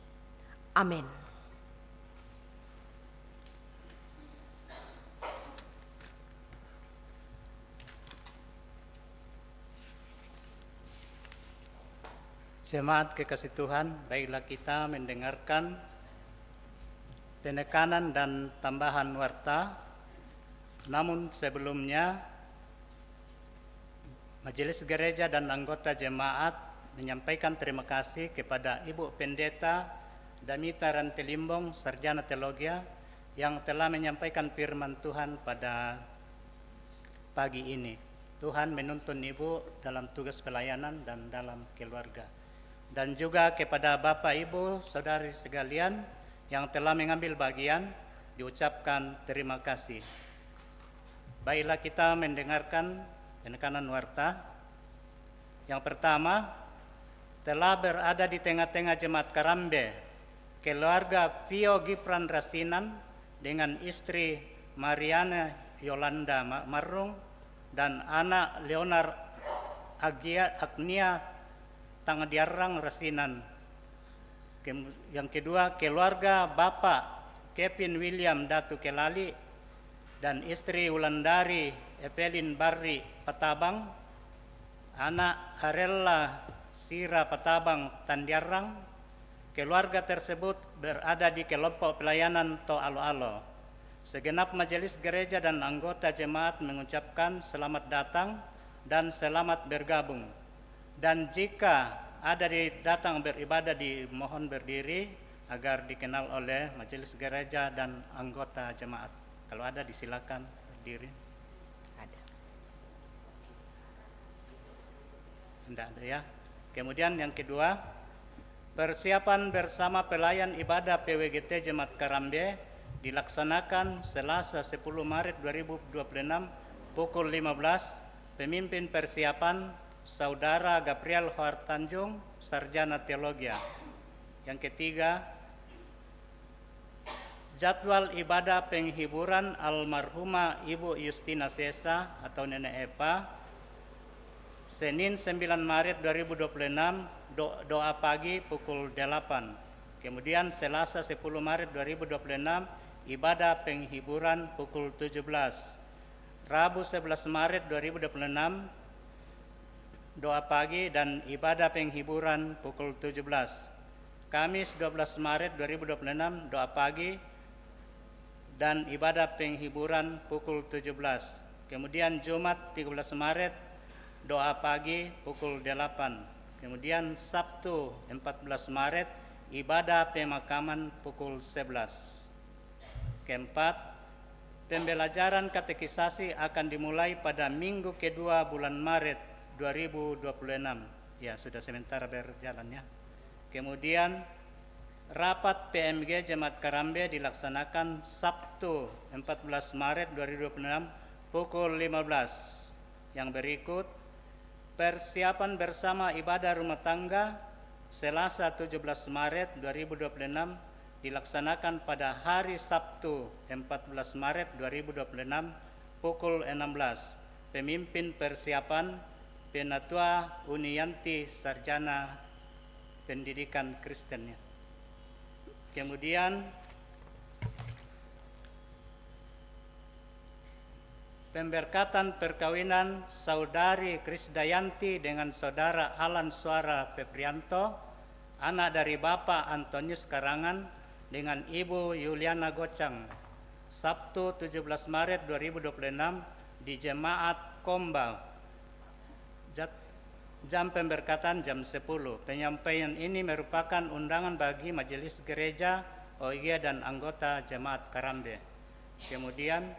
Amin. Jemaat kekasih Tuhan, baiklah kita mendengarkan penekanan dan tambahan warta. Namun sebelumnya, Majelis Gereja dan anggota jemaat menyampaikan terima kasih kepada Ibu Pendeta Damita Rantelimbong, Sarjana Teologi, yang telah menyampaikan firman Tuhan pada pagi ini. Tuhan menuntun Ibu dalam tugas pelayanan dan dalam keluarga. Dan juga kepada Bapak, Ibu, Saudari sekalian yang telah mengambil bagian, diucapkan terima kasih. Baiklah kita mendengarkan penekanan warta. Yang pertama, telah berada di tengah-tengah Jemaat Karambe keluarga Pio Gipran Rasinan dengan istri Mariana Yolanda Marung dan anak Leonard Agnia Tangadiarang Rasinan. Yang kedua, keluarga Bapak Kevin William Datu Kelali dan istri Wulandari Evelyn Barri Patabang, anak Harella Sira Patabang Tandiarang. Keluarga tersebut berada di kelompok pelayanan To Alo-Alo. Segenap majelis gereja dan anggota jemaat mengucapkan selamat datang dan selamat bergabung. Dan jika ada datang beribadah, dimohon berdiri agar dikenal oleh majelis gereja dan anggota jemaat. Kalau ada disilakan berdiri. Ada. Tidak ada ya. Kemudian yang kedua, persiapan bersama pelayan ibadah PWGT Jemaat Karambe dilaksanakan Selasa 10 Maret 2026 pukul 15. Pemimpin persiapan Saudara Gabriel Hartanjung, Sarjana Teologi. Yang ketiga, jadwal ibadah penghiburan almarhumah Ibu Justina Sesa atau Nenek Epa, Senin 9 Maret 2026, doa pagi pukul 8. Kemudian Selasa 10 Maret 2026, ibadah penghiburan pukul 17. Rabu 11 Maret 2026, doa pagi dan ibadah penghiburan pukul 17. Kamis 12 Maret 2026, doa pagi dan ibadah penghiburan pukul 17. Kemudian Jumat 13 Maret, doa pagi pukul 8. Kemudian Sabtu 14 Maret, ibadah pemakaman pukul 11. Keempat, pembelajaran katekisasi akan dimulai pada minggu kedua bulan Maret 2026. Ya, sudah sementara berjalan ya. Kemudian rapat PMG Jemaat Karambe dilaksanakan Sabtu 14 Maret 2026 pukul 15. Yang berikut, persiapan bersama ibadah rumah tangga Selasa 17 Maret 2026 dilaksanakan pada hari Sabtu 14 Maret 2026 pukul 16. Pemimpin persiapan Penatua Uniyanti, Sarjana Pendidikan Kristen. Kemudian pemberkatan perkawinan Saudari Krisdayanti dengan Saudara Alan Suara Febrianto, anak dari Bapak Antonius Karangan dengan Ibu Yuliana Gocang, Sabtu 17 Maret 2026 di Jemaat Komba. Jam pemberkatan jam 10. Penyampaian ini merupakan undangan bagi majelis gereja, OIG dan anggota Jemaat Karambe. Kemudian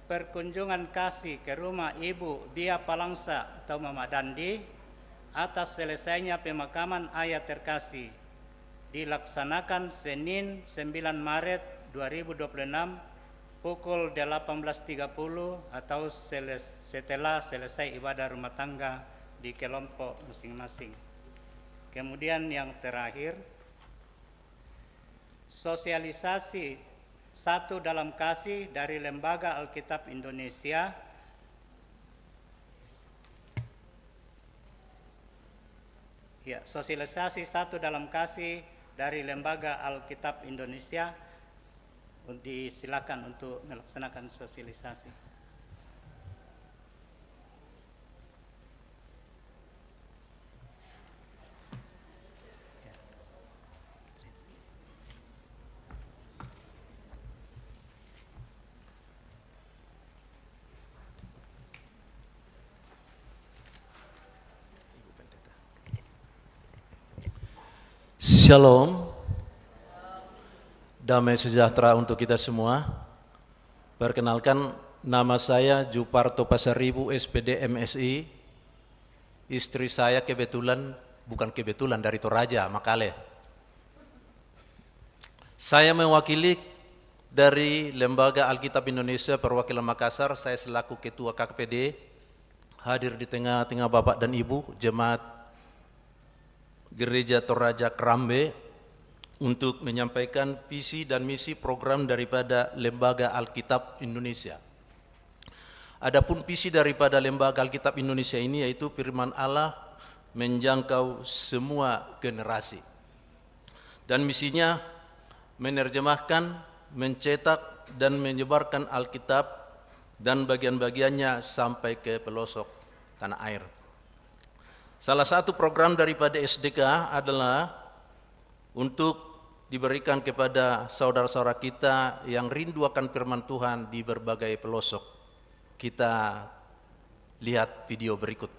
perkunjungan kasih ke rumah Ibu Bia Palangsa atau Mama Dandi atas selesainya pemakaman ayah terkasih dilaksanakan Senin 9 Maret 2026 pukul 18.30 atau setelah selesai ibadah rumah tangga di kelompok masing-masing. Kemudian yang terakhir, sosialisasi Satu Dalam Kasih dari Lembaga Alkitab Indonesia ya, sosialisasi Satu Dalam Kasih dari Lembaga Alkitab Indonesia. Disilakan untuk melaksanakan sosialisasi. Shalom, damai sejahtera untuk kita semua. Perkenalkan, nama saya Juparto Pasaribu, SPD MSI. Istri saya bukan kebetulan dari Toraja, Makale. Saya mewakili dari Lembaga Alkitab Indonesia Perwakilan Makassar. Saya selaku Ketua KKPD hadir di tengah-tengah Bapak dan Ibu Jemaat Gereja Toraja Karambe untuk menyampaikan visi dan misi program daripada Lembaga Alkitab Indonesia. Adapun visi daripada Lembaga Alkitab Indonesia ini yaitu firman Allah menjangkau semua generasi. Dan misinya menerjemahkan, mencetak dan menyebarkan Alkitab dan bagian-bagiannya sampai ke pelosok tanah air. Salah satu program daripada SDK adalah untuk diberikan kepada saudara-saudara kita yang rindu akan firman Tuhan di berbagai pelosok. Kita lihat video berikut.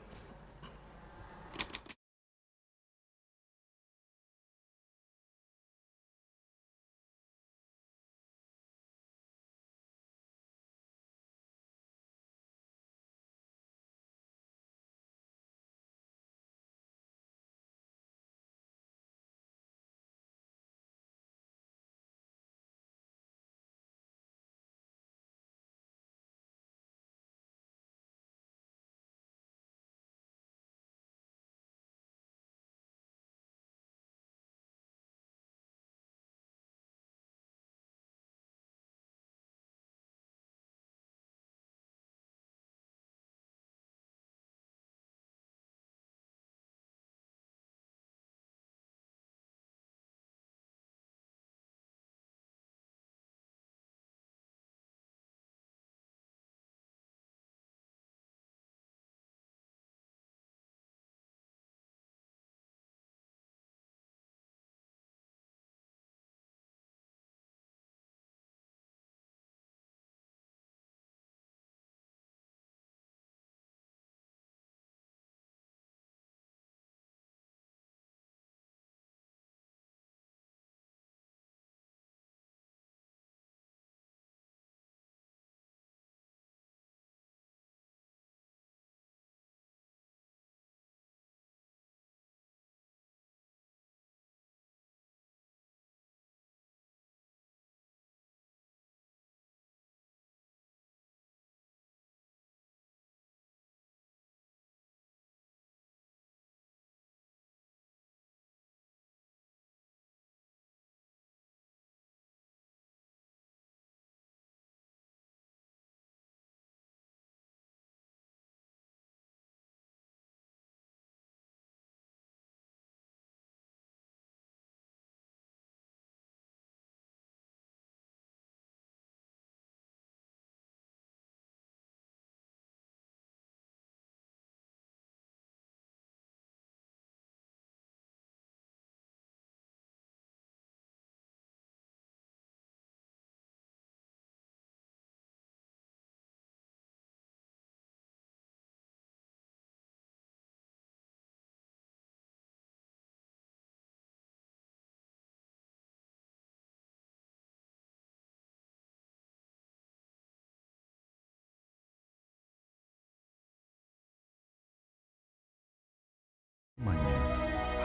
Firman-Nya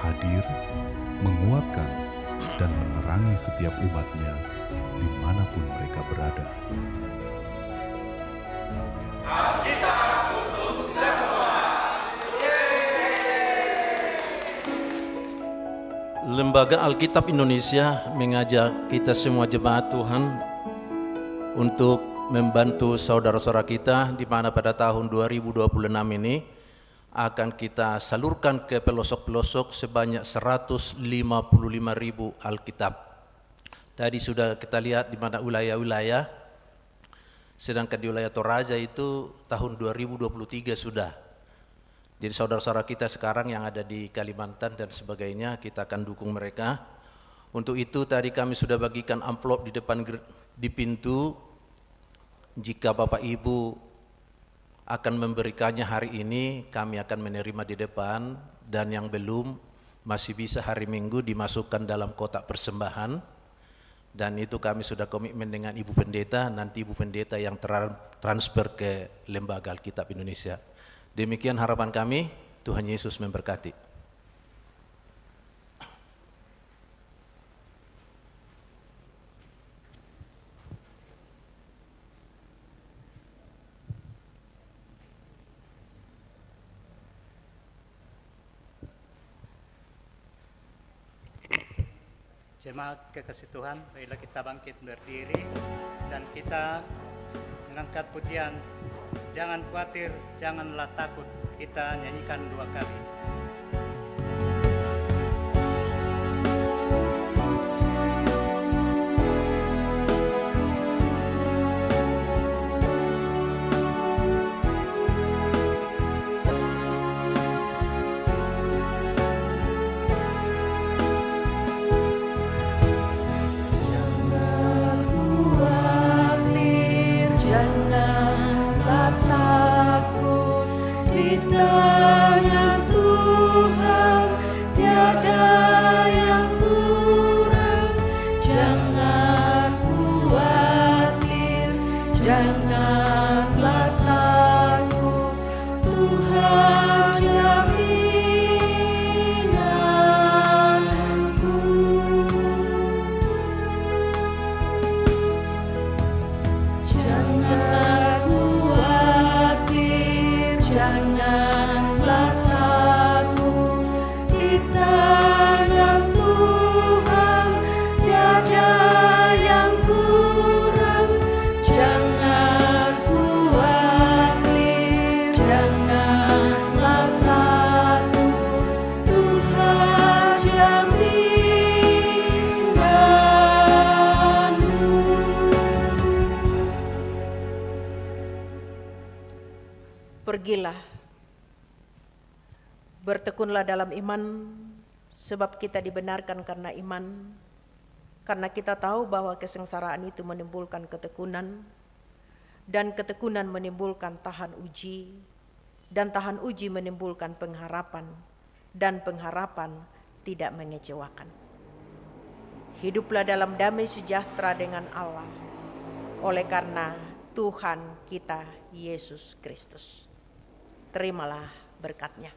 hadir, menguatkan, dan menerangi setiap umat-Nya dimanapun mereka berada. Lembaga Alkitab Indonesia mengajak kita semua jemaat Tuhan untuk membantu saudara-saudara kita di mana pada tahun 2026 ini akan kita salurkan ke pelosok-pelosok sebanyak 155.000 Alkitab. Tadi sudah kita lihat di mana wilayah-wilayah, sedangkan di wilayah Toraja itu tahun 2023 sudah. Jadi saudara-saudara kita sekarang yang ada di Kalimantan dan sebagainya, kita akan dukung mereka. Untuk itu tadi kami sudah bagikan amplop di depan di pintu. Jika Bapak Ibu akan memberikannya hari ini, kami akan menerima di depan, dan yang belum masih bisa hari Minggu dimasukkan dalam kotak persembahan, dan itu kami sudah komitmen dengan Ibu Pendeta, nanti Ibu Pendeta yang transfer ke Lembaga Alkitab Indonesia. Demikian harapan kami, Tuhan Yesus memberkati. Jemaat kekasih Tuhan, marilah kita bangkit berdiri dan kita mengangkat pujian. Jangan khawatir, janganlah takut. Kita nyanyikan 2 kali. janganlah takut, Tuhan jaminanku. Janganlah khawatir, janganlah takut, di tangan Tuhan tiada yang kurang. Jangan khawatir, janganlah takut, Tuhan jaminanmu. Pergilah, bertekunlah dalam iman, sebab kita dibenarkan karena iman. Karena kita tahu bahwa kesengsaraan itu menimbulkan ketekunan, dan ketekunan menimbulkan tahan uji, dan tahan uji menimbulkan pengharapan, dan pengharapan tidak mengecewakan. Hiduplah dalam damai sejahtera dengan Allah, oleh karena Tuhan kita Yesus Kristus. Terimalah berkat-Nya.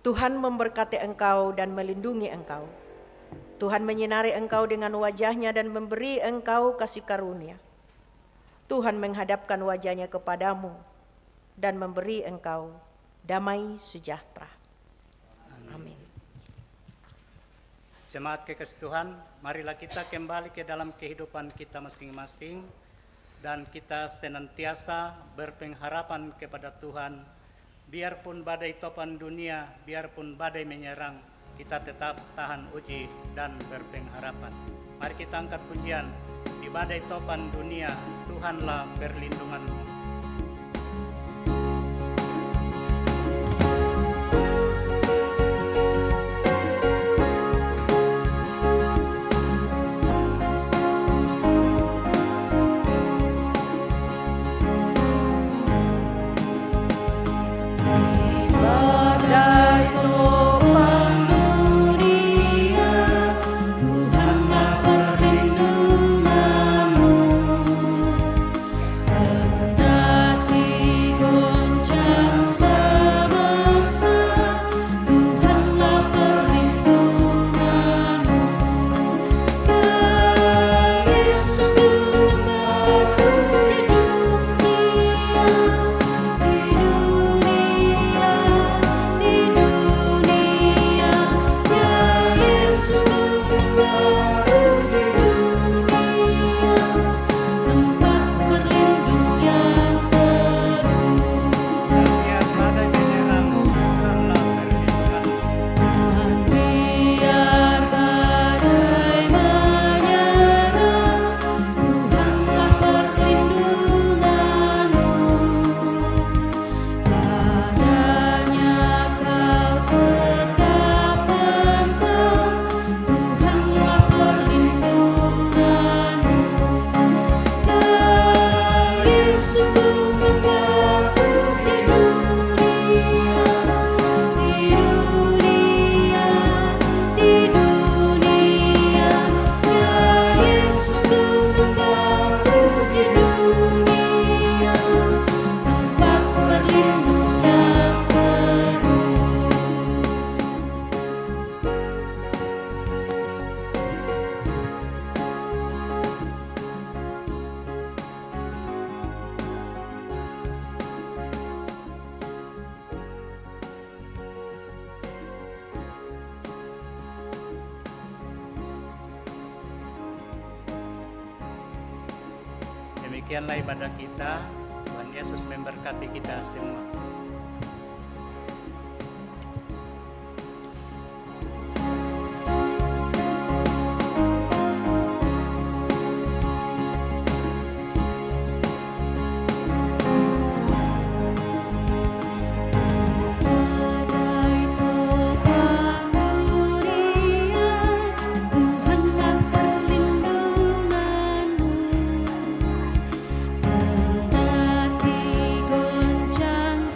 Tuhan memberkati engkau dan melindungi engkau. Tuhan menyinari engkau dengan wajah-Nya dan memberi engkau kasih karunia. Tuhan menghadapkan wajah-Nya kepadamu dan memberi engkau damai sejahtera. Amin. Jemaat kekasih Tuhan, marilah kita kembali ke dalam kehidupan kita masing-masing dan kita senantiasa berpengharapan kepada Tuhan. Biarpun badai topan dunia, biarpun badai menyerang, kita tetap tahan uji dan berpengharapan. Mari kita angkat pujian, di badai topan dunia, Tuhanlah perlindunganmu. Demikianlah ibadah kita. Tuhan Yesus memberkati kita semua. Kendati goncang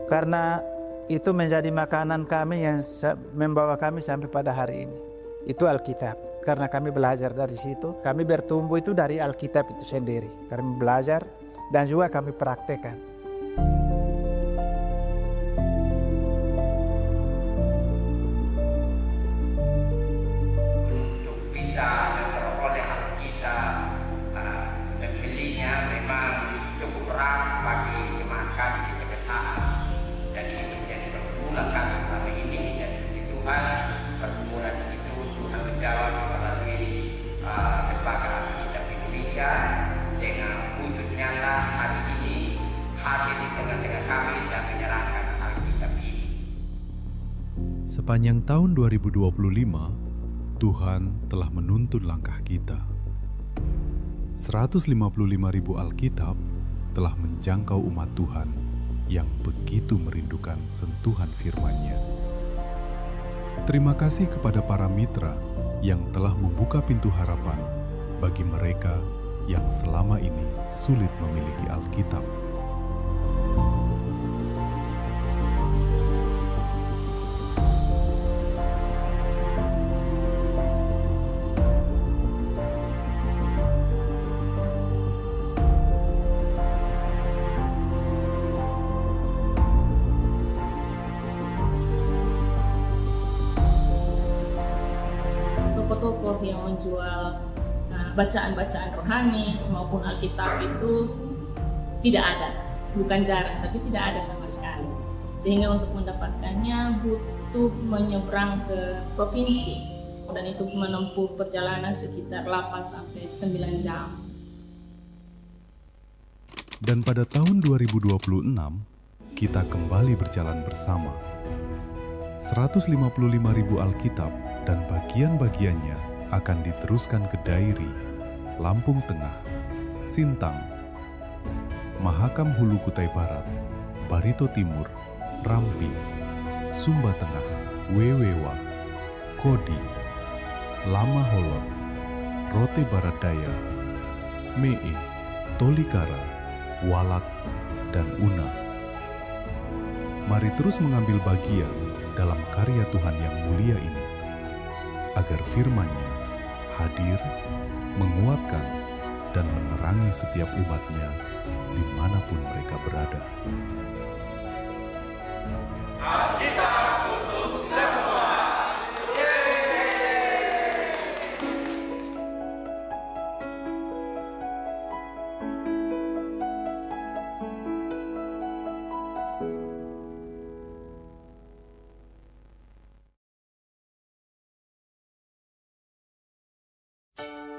karena itu menjadi makanan kami yang membawa kami sampai pada hari ini. Itu Alkitab. Karena kami belajar dari situ, kami bertumbuh itu dari Alkitab itu sendiri. Kami belajar dan juga kami praktekkan. Untuk bisa memperoleh Alkitab, membelinya memang cukup berat bagi jemaat kami di pedesaan. Dan itu menjadi pergumulan kami selama ini. Dan puji Tuhan, pergumulan itu Tuhan menjawab melalui Lembaga Alkitab Indonesia dengan wujud nyata hari ini hadir di tengah-tengah kami dan menyerahkan Alkitab ini. Sepanjang tahun 2025, Tuhan telah menuntun langkah kita. 155.000 Alkitab telah menjangkau umat Tuhan yang begitu merindukan sentuhan firman-Nya. Terima kasih kepada para mitra yang telah membuka pintu harapan bagi mereka yang selama ini sulit memiliki Alkitab. Toko-toko yang menjual bacaan-bacaan rohani maupun Alkitab itu tidak ada, bukan jarang, tapi tidak ada sama sekali. Sehingga untuk mendapatkannya butuh menyeberang ke provinsi, dan itu menempuh perjalanan sekitar 8-9 jam. Dan pada tahun 2026, kita kembali berjalan bersama. 155.000 Alkitab dan bagian-bagiannya akan diteruskan ke Dairi, Lampung Tengah, Sintang, Mahakam Hulu Kutai Barat, Barito Timur, Rampi, Sumba Tengah, Wewewa, Kodi, Lama Holot, Rote Barat Daya, Mee, Tolikara, Walak, dan Una. Mari terus mengambil bagian dalam karya Tuhan yang mulia ini, agar firman-Nya hadir, menguatkan, dan menerangi setiap umat-Nya dimanapun mereka berada.